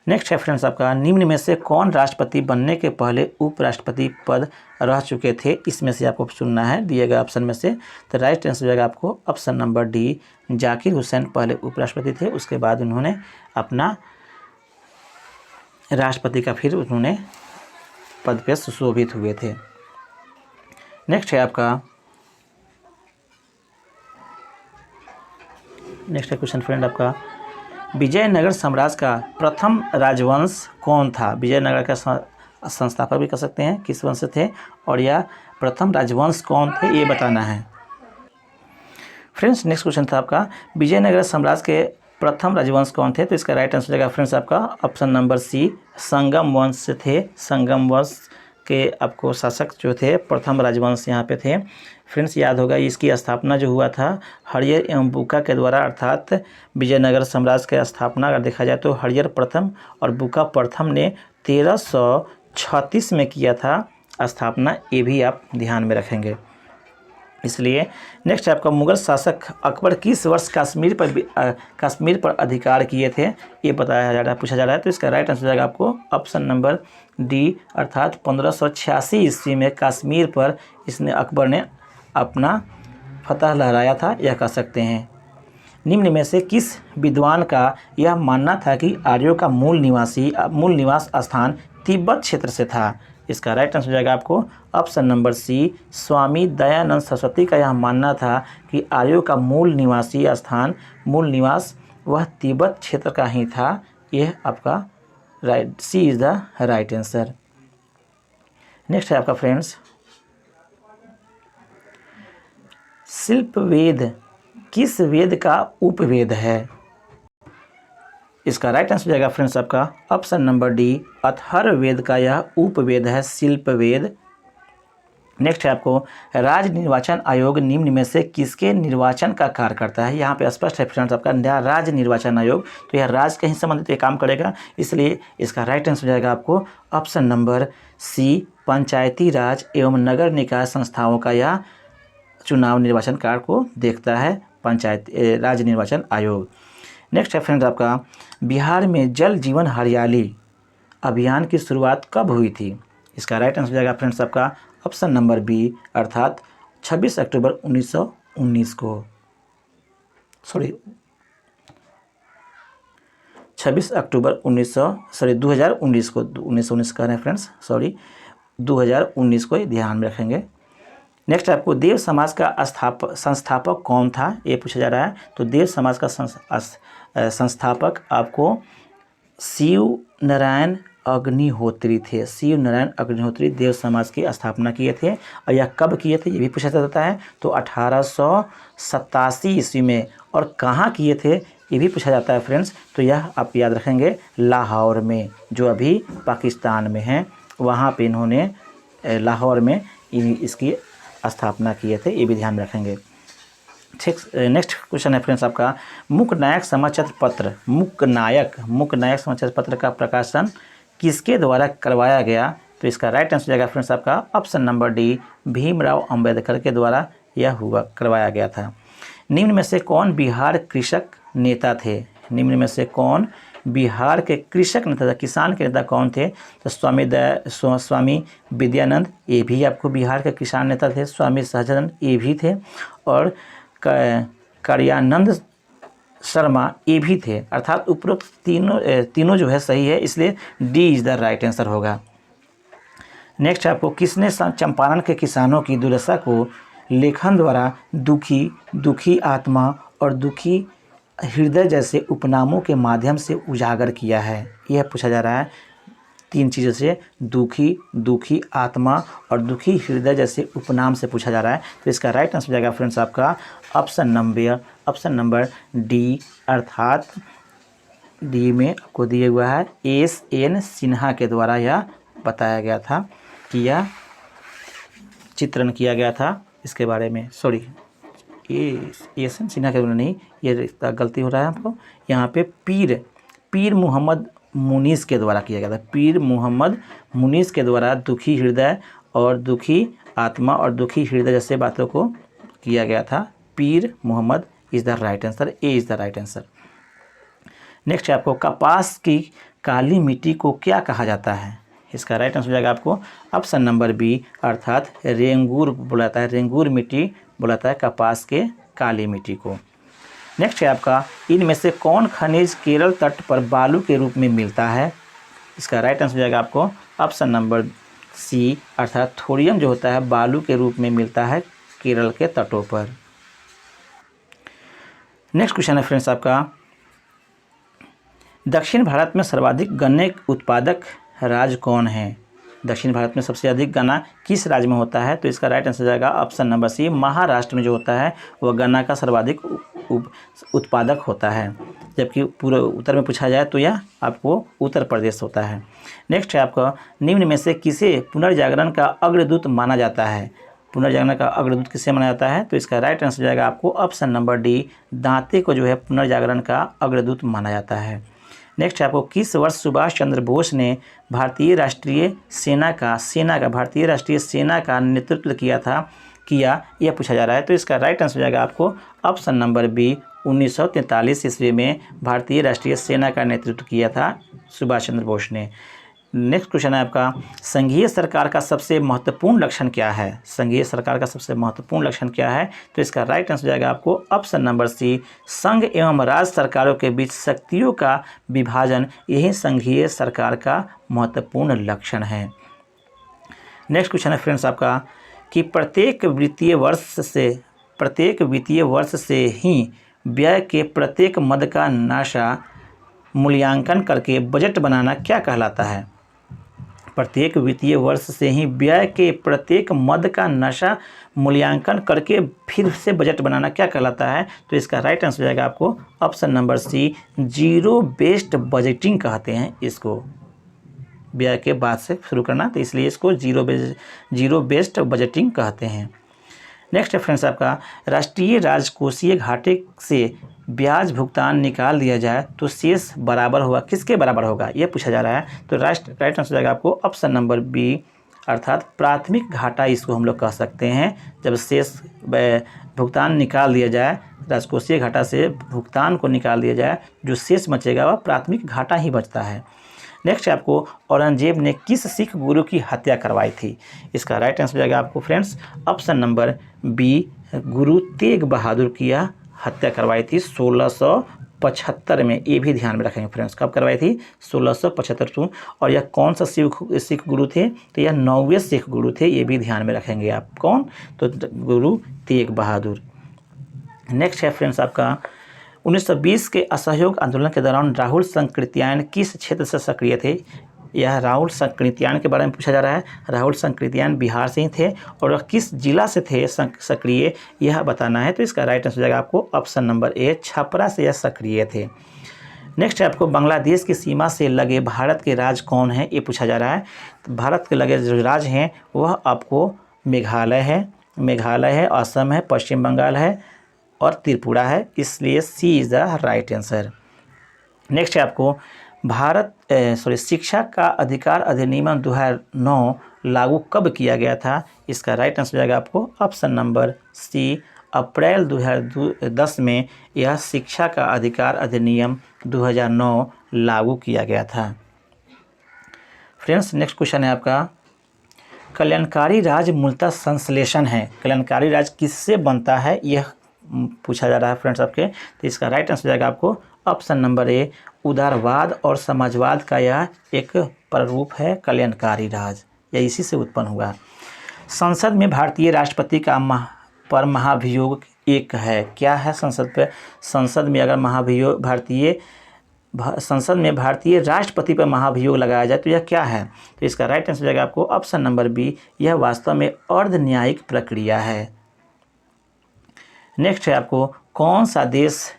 नेक्स्ट है फ्रेंड्स आपका निम्न में से कौन राष्ट्रपति बनने के पहले उपराष्ट्रपति पद रह चुके थे? इसमें से आपको चुनना है दिए गए ऑप्शन में से। तो राइट आंसर हो जाएगा आपको option number D, Zakir Hussain पहले उपराष्ट्रपति थे, उसके बाद उन्होंने अपना राष्ट्रपति का फिर उन्होंने पद पे सुशोभित हुए थे। नेक्स्ट है क्वेश्चन फ्रेंड आपका विजयनगर साम्राज्य का प्रथम राजवंश कौन था? विजयनगर का संस्थापक भी कह सकते हैं किस वंश से थे, और यह प्रथम राजवंश कौन थे ये बताना है। फ्रेंड्स नेक्स्ट क्वेश्चन था आपका विजयनगर साम्राज्य के प्रथम राजवंश कौन थे? तो इसका राइट आंसर हो जाएगा फ्रेंड्स आपका ऑप्शन नंबर सी, संगम वंश से थे। संगम वंश के आपको शासक जो थे प्रथम राजवंश यहाँ पे थे। फ्रेंड्स याद होगा इसकी स्थापना जो हुआ था हरियर एवं बुका के द्वारा, अर्थात विजयनगर साम्राज्य की स्थापना अगर देखा जाए तो हरियर प्रथम और बुका प्रथम ने 1336 में किया था स्थापना, ये भी आप ध्यान में रखेंगे। इसलिए नेक्स्ट आपका मुगल शासक अकबर किस वर्ष कश्मीर पर अधिकार किए थे ये पूछा जा रहा है। तो इसका राइट आंसर हो जाएगा आपको ऑप्शन नंबर डी, अर्थात 1586 ईस्वी में कश्मीर पर अकबर ने अपना फतह लहराया था, यह कह सकते हैं। निम्न में से किस विद्वान का यह मानना था कि आर्यों का मूल निवास स्थान तिब्बत क्षेत्र से था? इसका राइट आंसर हो जाएगा आपको ऑप्शन नंबर सी, स्वामी दयानंद सरस्वती का यह मानना था कि आर्यों का मूल निवास वह तिब्बत क्षेत्र का ही था। यह आपका right, C is the right answer. Next है आपका फ्रेंड्स शिल्प वेद किस वेद का उपवेद है? इसका राइट आंसर हो जाएगा फ्रेंड्स आपका ऑप्शन नंबर डी, अथर्ववेद का यह उपवेद है शिल्प वेद। नेक्स्ट है आपको राज्य निर्वाचन आयोग निम्न में से किसके निर्वाचन का कार्य करता है? यहाँ पे स्पष्ट है फ्रेंड्स आपका राज्य निर्वाचन आयोग, तो यह राज्य के ही संबंधित ये काम करेगा, इसलिए इसका राइट आंसर हो जाएगा आपको ऑप्शन नंबर सी, पंचायती राज एवं नगर निकाय संस्थाओं का यह चुनाव निर्वाचन कार्य को देखता है राज्य निर्वाचन आयोग। नेक्स्ट है फ्रेंड्स आपका बिहार में जल जीवन हरियाली अभियान की शुरुआत कब हुई थी? इसका राइट आंसर हो जाएगा फ्रेंड्स आपका ऑप्शन नंबर बी, अर्थात 26 अक्टूबर 2019 को 2019 कह रहे हैं फ्रेंड्स, 2019 को ध्यान में रखेंगे। नेक्स्ट आपको देव समाज का संस्थापक कौन था ये पूछा जा रहा है। तो देव समाज का संस्थापक आपको शिव नारायण अग्निहोत्री थे। शिव नारायण अग्निहोत्री देव समाज की स्थापना किए थे। और यह कब किए थे ये भी पूछा जाता है, तो 1887 ईस्वी में। और कहाँ किए थे ये भी पूछा जाता है फ्रेंड्स, तो यह आप याद रखेंगे लाहौर में, जो अभी पाकिस्तान में है, वहाँ पे इन्होंने लाहौर में इसकी स्थापना किए थे, ये भी ध्यान में रखेंगे। ठीक, नेक्स्ट क्वेश्चन है फ्रेंड्स आपका, मूकनायक समाचार पत्र, मूकनायक समाचार पत्र का प्रकाशन किसके द्वारा करवाया गया? तो इसका राइट आंसर हो जाएगा फ्रेंड्स आपका option number D, Bhimrao Ambedkar के द्वारा यह करवाया गया था। निम्न में से कौन बिहार कृषक नेता थे? निम्न में से कौन बिहार के कृषक नेता था, किसान के नेता कौन थे? तो स्वामी विद्यानंद, ये भी आपको बिहार के किसान नेता थे। स्वामी सहजानंद, ये भी थे। और करयानंद शर्मा, ये भी थे। अर्थात उपरोक्त तीनों जो है सही है, इसलिए D is the right answer होगा। नेक्स्ट आपको, किसने चंपारण के किसानों की दुर्दशा को लेखन द्वारा दुखी आत्मा और दुखी हृदय जैसे उपनामों के माध्यम से उजागर किया है? यह पूछा जा रहा है। 3 चीज़ों से, दुखी आत्मा और दुखी हृदय जैसे उपनाम से पूछा जा रहा है। तो इसका राइट आंसर हो जाएगा फ्रेंड्स आपका ऑप्शन नंबर डी, अर्थात डी में आपको दिया हुआ है S.N. सिन्हा के द्वारा यह बताया गया था कि यह चित्रण किया गया था इसके बारे में। Sorry, S.N. सिन्हा के द्वारा नहीं, ये गलती हो रहा है आपको। यहाँ पे पीर मोहम्मद मुनीस के द्वारा किया गया था। पीर मोहम्मद मुनीस के द्वारा दुखी हृदय और दुखी आत्मा और दुखी हृदय जैसे बातों को किया गया था। Pir Mohammad is the right answer, A is the right answer. Next है आपको, कपास की काली मिट्टी को क्या कहा जाता है? इसका राइट आंसर हो जाएगा आपको ऑप्शन नंबर बी, अर्थात रेंगूर बुलाता है। रेंगूर मिट्टी बुलाता है कपास के काली मिट्टी को। नेक्स्ट है आपका, इनमें से कौन खनिज केरल तट पर बालू के रूप में मिलता है? इसका राइट आंसर हो जाएगा आपको ऑप्शन नंबर सी, अर्थात थोरियम जो होता है बालू के रूप में मिलता है केरल के तटों पर। नेक्स्ट क्वेश्चन है फ्रेंड्स आपका, दक्षिण भारत में सर्वाधिक गन्ने उत्पादक राज्य कौन है? दक्षिण भारत में सबसे अधिक गन्ना किस राज्य में होता है? तो इसका राइट आंसर जाएगा ऑप्शन नंबर सी, महाराष्ट्र में जो होता है वह गन्ना का सर्वाधिक उत्पादक होता है। जबकि पूरे उत्तर में पूछा जाए तो यह आपको उत्तर प्रदेश होता है। नेक्स्ट है आपका, निम्न में से किसे पुनर्जागरण का अग्रदूत माना जाता है? पुनर्जागरण का अग्रदूत किसे माना जाता है? तो इसका राइट आंसर जाएगा आपको ऑप्शन नंबर डी, दांते को जो है पुनर्जागरण का अग्रदूत माना जाता है। नेक्स्ट है आपको, किस वर्ष सुभाष चंद्र बोस ने भारतीय राष्ट्रीय सेना का नेतृत्व किया यह पूछा जा रहा है। तो इसका राइट आंसर हो जाएगा आपको ऑप्शन नंबर बी, 1943 ईस्वी में भारतीय राष्ट्रीय सेना का नेतृत्व किया था सुभाष चंद्र बोस ने। नेक्स्ट क्वेश्चन है आपका, संघीय सरकार का सबसे महत्वपूर्ण लक्षण क्या है? संघीय सरकार का सबसे महत्वपूर्ण लक्षण क्या है? तो इसका राइट आंसर जाएगा आपको ऑप्शन नंबर सी, संघ एवं राज्य सरकारों के बीच शक्तियों का विभाजन, यही संघीय सरकार का महत्वपूर्ण लक्षण है। नेक्स्ट क्वेश्चन है फ्रेंड्स आपका, कि प्रत्येक वित्तीय वर्ष से ही व्यय के प्रत्येक मद का नाशा मूल्यांकन करके बजट बनाना क्या कहलाता है? प्रत्येक वित्तीय वर्ष से ही व्यय के प्रत्येक मद का नशा मूल्यांकन करके फिर से बजट बनाना क्या कहलाता है? तो इसका राइट आंसर हो जाएगा आपको option number C, zero based budgeting कहते हैं इसको। व्यय के बाद से शुरू करना, तो इसलिए इसको जीरो बेस्ड बजटिंग कहते हैं। नेक्स्ट है फ्रेंड्स आपका, राष्ट्रीय राजकोषीय घाटे से ब्याज भुगतान निकाल दिया जाए तो शेष बराबर होगा, किसके बराबर होगा यह पूछा जा रहा है। तो राइट आंसर हो जाएगा आपको ऑप्शन नंबर बी, अर्थात प्राथमिक घाटा इसको हम लोग कह सकते हैं। जब शेष भुगतान निकाल दिया जाए, राजकोषीय घाटा से भुगतान को निकाल दिया जाए, जो शेष बचेगा वह प्राथमिक घाटा ही बचता है। नेक्स्ट आपको, औरंगजेब ने किस सिख गुरु की हत्या करवाई थी? इसका राइट आंसर हो जाएगा आपको friends option number B, Guru Tegh Bahadur की हत्या करवाई थी 1675 में। ये भी ध्यान में रखेंगे फ्रेंड्स, कब करवाई थी? 1675। और यह कौन सा सिख गुरु थे? तो यह 9वें सिख गुरु थे, ये भी ध्यान में रखेंगे आप। कौन? तो गुरु तेग बहादुर। नेक्स्ट है फ्रेंड्स आपका, 1920 के असहयोग आंदोलन के दौरान राहुल संकृत्यायन किस क्षेत्र से सक्रिय थे? यह राहुल संकृत्यान के बारे में पूछा जा रहा है। राहुल संकृत्यान बिहार से ही थे और वह किस जिला से थे सक्रिय, यह बताना है। तो इसका राइट आंसर हो जाएगा आपको ऑप्शन नंबर ए, छपरा से यह सक्रिय थे। नेक्स्ट है आपको बांग्लादेश की सीमा से लगे भारत के राज्य कौन है, ये पूछा जा रहा है। तो भारत के लगे जो राज्य हैं वह आपको मेघालय है, असम है, पश्चिम बंगाल है और त्रिपुरा है, इसलिए C is the right answer. Next है आपको शिक्षा का अधिकार अधिनियम 2009 लागू कब किया गया था, इसका राइट आंसर हो जाएगा आपको ऑप्शन नंबर सी, अप्रैल 2010 में यह शिक्षा का अधिकार अधिनियम 2009 लागू किया गया था। फ्रेंड्स नेक्स्ट क्वेश्चन है आपका, कल्याणकारी राज्य मूलतः संश्लेषण है। कल्याणकारी राज्य किससे बनता है, यह पूछा जा रहा है फ्रेंड्स आपके। तो इसका राइट आंसर हो जाएगा आपको ऑप्शन नंबर ए, उदारवाद और समाजवाद का यह एक प्रारूप है कल्याणकारी राज्य, यह इसी से उत्पन्न हुआ। संसद में भारतीय राष्ट्रपति का पर महाभियोग एक है, क्या है संसद पर? संसद में अगर संसद में भारतीय राष्ट्रपति पर महाभियोग लगाया जाए तो यह क्या है? तो इसका राइट आंसर हो जाएगा आपको ऑप्शन नंबर बी, यह वास्तव में अर्ध न्यायिक प्रक्रिया है। नेक्स्ट है आपको, कौन सा देश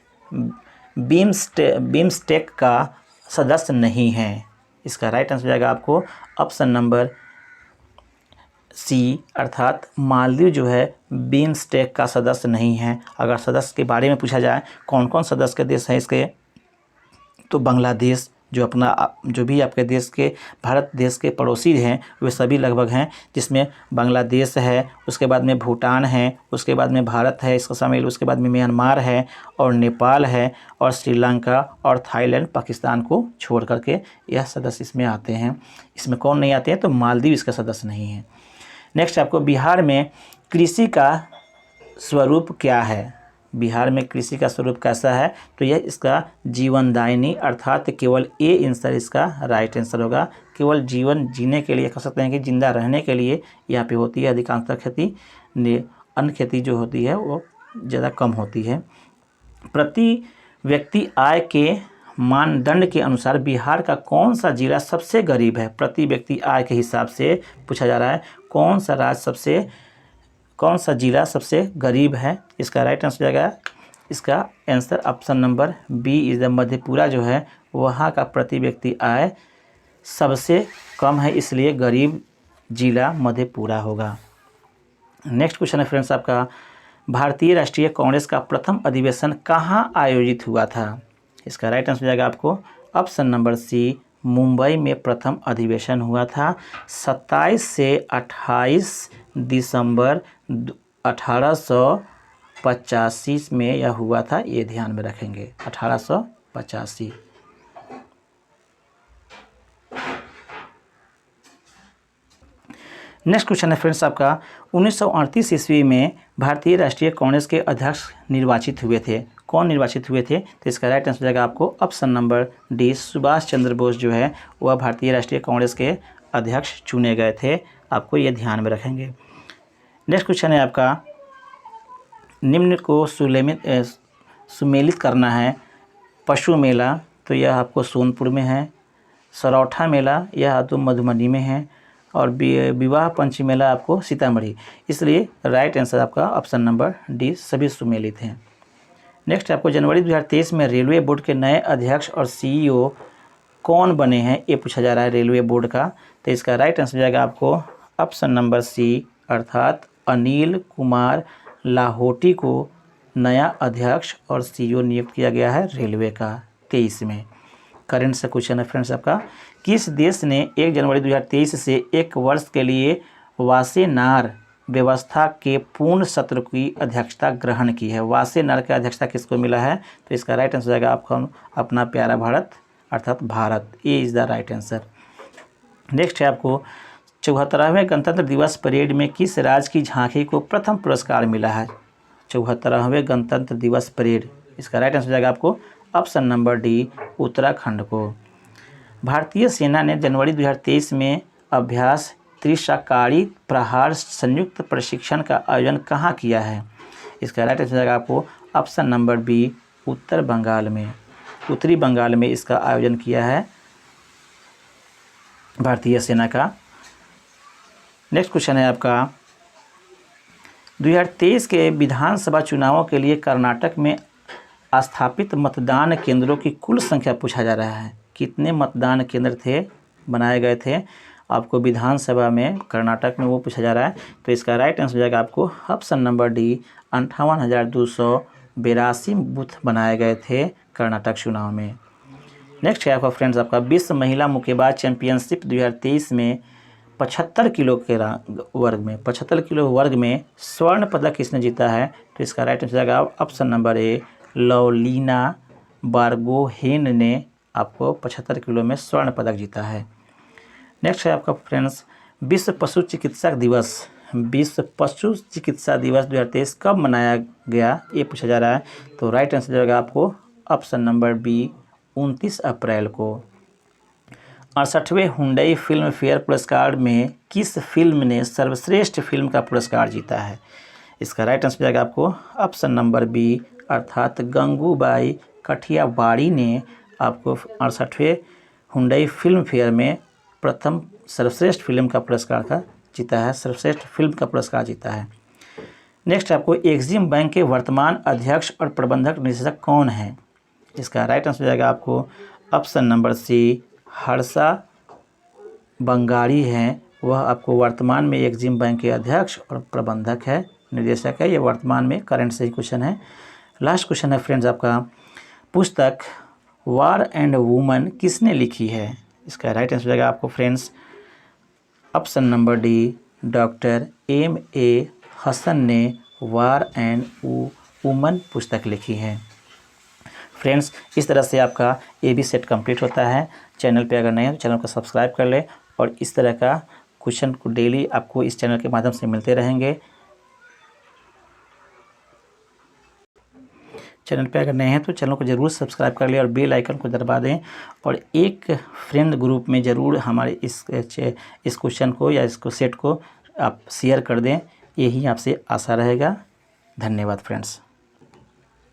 बिम्स्टेक का सदस्य नहीं है, इसका राइट आंसर हो जाएगा आपको ऑप्शन नंबर सी, अर्थात मालदीव जो है बिम्स्टेक का सदस्य नहीं है। अगर सदस्य के बारे में पूछा जाए कौन कौन सदस्य के देश हैं इसके, तो बांग्लादेश जो भी आपके देश के भारत देश के पड़ोसी हैं वे सभी लगभग हैं, जिसमें बांग्लादेश है, उसके बाद में भूटान है, उसके बाद में भारत है इसका शामिल, उसके बाद में म्यांमार है और नेपाल है और श्रीलंका और थाईलैंड, पाकिस्तान को छोड़ करके यह सदस्य इसमें आते हैं। इसमें कौन नहीं आते हैं, तो मालदीव इसका सदस्य नहीं है। नेक्स्ट आपको, बिहार में कृषि का स्वरूप क्या है? बिहार में कृषि का स्वरूप कैसा है? तो यह इसका जीवनदायिनी, अर्थात केवल ए आंसर इसका राइट आंसर होगा। केवल जीवन जीने के लिए, कह सकते हैं कि जिंदा रहने के लिए यहाँ पे होती है अधिकांशतः खेती, अन्य खेती जो होती है वो ज़्यादा कम होती है। प्रति व्यक्ति आय के मानदंड के अनुसार बिहार का कौन सा जिला सबसे गरीब है? प्रति व्यक्ति आय के हिसाब से पूछा जा रहा है, कौन सा जिला सबसे गरीब है? इसका राइट आंसर हो जाएगा इसका answer option number B is the Madhepura जो है वहाँ का प्रति व्यक्ति आय सबसे कम है, इसलिए गरीब जिला मधेपुरा होगा। नेक्स्ट क्वेश्चन है फ्रेंड्स आपका, भारतीय राष्ट्रीय कांग्रेस का प्रथम अधिवेशन कहाँ आयोजित हुआ था? इसका राइट आंसर हो जाएगा आपको ऑप्शन नंबर सी, मुंबई में प्रथम अधिवेशन हुआ था। 27 से 28 दिसंबर 1885 में यह हुआ था, ये ध्यान में रखेंगे 1885। नेक्स्ट क्वेश्चन है फ्रेंड्स आपका, 1938 ईस्वी में भारतीय राष्ट्रीय कांग्रेस के अध्यक्ष निर्वाचित हुए थे, कौन निर्वाचित हुए थे? तो इसका राइट आंसर हो जाएगा आपको option number D, Subhash Chandra Bose जो है वह भारतीय राष्ट्रीय कांग्रेस के अध्यक्ष चुने गए थे, आपको ये ध्यान में रखेंगे। नेक्स्ट क्वेश्चन है आपका, निम्न को सुमेलित करना है। पशु मेला तो यह आपको सोनपुर में है, सरौठा मेला यह तो मधुबनी में है और विवाह पंचमी मेला आपको सीतामढ़ी, इसलिए राइट आंसर आपका ऑप्शन नंबर डी, सभी सुमेलित हैं। नेक्स्ट आपको, जनवरी 2023 में रेलवे बोर्ड के नए अध्यक्ष और सीईओ कौन बने हैं, ये पूछा जा रहा है रेलवे बोर्ड का। तो इसका राइट आंसर हो जाएगा आपको ऑप्शन नंबर सी, अर्थात अनिल कुमार लाहोटी को नया अध्यक्ष और सीईओ नियुक्त किया गया है रेलवे का 23 में। करंट से क्वेश्चन है फ्रेंड्स आपका, किस देश ने 1 जनवरी 2023 से 1 वर्ष के लिए वासेनार व्यवस्था के पूर्ण सत्र की अध्यक्षता ग्रहण की है? वासेनार की अध्यक्षता किसको मिला है? तो इसका राइट आंसर हो जाएगा आपका अपना प्यारा भारत, अर्थात भारत, ये is the right answer. Next है आपको, 74वें गणतंत्र दिवस परेड में किस राज्य की झांकी को प्रथम पुरस्कार मिला है? 74वें गणतंत्र दिवस परेड, इसका राइट आंसर हो जाएगा आपको ऑप्शन नंबर डी, उत्तराखंड को। भारतीय सेना ने जनवरी 2023 में अभ्यास त्रिशाकारी प्रहार संयुक्त प्रशिक्षण का आयोजन कहाँ किया है? इसका राइट आंसर हो जाएगा आपको ऑप्शन नंबर बी, उत्तरी बंगाल में इसका आयोजन किया है। भारतीय सेना का। नेक्स्ट क्वेश्चन है आपका 2023 के विधानसभा चुनावों के लिए कर्नाटक में स्थापित मतदान केंद्रों की कुल संख्या पूछा जा रहा है। कितने मतदान केंद्र थे बनाए गए थे आपको विधानसभा में कर्नाटक में, वो पूछा जा रहा है। तो इसका राइट आंसर हो जाएगा आपको ऑप्शन नंबर डी, 58,282 बूथ बनाए गए थे कर्नाटक चुनाव में। नेक्स्ट है आपका फ्रेंड्स आपका विश्व महिला मुक्केबाज चैंपियनशिप 2023 में 75 किलो के वर्ग में स्वर्ण पदक किसने जीता है। तो इसका राइट आंसर हो जाएगा ऑप्शन नंबर ए, लवलीना बारगोहेन ने आपको 75 किलो में स्वर्ण पदक जीता है। नेक्स्ट है आपका फ्रेंड्स विश्व पशु चिकित्सा दिवस 2023 कब मनाया गया, ये पूछा जा रहा है। तो राइट आंसर जाएगा आपको ऑप्शन नंबर बी, 29 अप्रैल को। 68वें हुंडई फिल्म फेयर पुरस्कार में किस फिल्म ने सर्वश्रेष्ठ फिल्म का पुरस्कार जीता है। इसका राइट आंसर जाएगा आपको ऑप्शन नंबर बी, अर्थात गंगूबाई कठियावाड़ी ने आपको 68वें हुंडई फिल्म फेयर में प्रथम सर्वश्रेष्ठ फिल्म का पुरस्कार जीता है। नेक्स्ट आपको एक्सिम बैंक के वर्तमान अध्यक्ष और प्रबंधक निदेशक कौन है। इसका राइट आंसर हो जाएगा आपको option number C, Harsha Bangari हैं। वह आपको वर्तमान में एक्सिम बैंक के अध्यक्ष और प्रबंधक है, निदेशक है। ये वर्तमान में करंट से ही क्वेश्चन है। लास्ट क्वेश्चन है फ्रेंड्स आपका पुस्तक वार एंड वुमन किसने लिखी है। इसका राइट आंसर हो जाएगा आपको friends option number D, doctor M.A. Hasan ने वार एंड वुमन पुस्तक लिखी है। फ्रेंड्स इस तरह से आपका AB सेट कंप्लीट होता है। चैनल पे अगर नए हैं तो चैनल को सब्सक्राइब कर ले और इस तरह का क्वेश्चन को डेली आपको इस चैनल के माध्यम से मिलते रहेंगे। चैनल पे अगर नए हैं तो चैनल को ज़रूर सब्सक्राइब कर ले और बेल आइकन को दबा दें और एक फ्रेंड ग्रुप में ज़रूर हमारे इस क्वेश्चन को या इसको सेट को आप शेयर कर दें। यही आपसे आशा रहेगा। धन्यवाद फ्रेंड्स।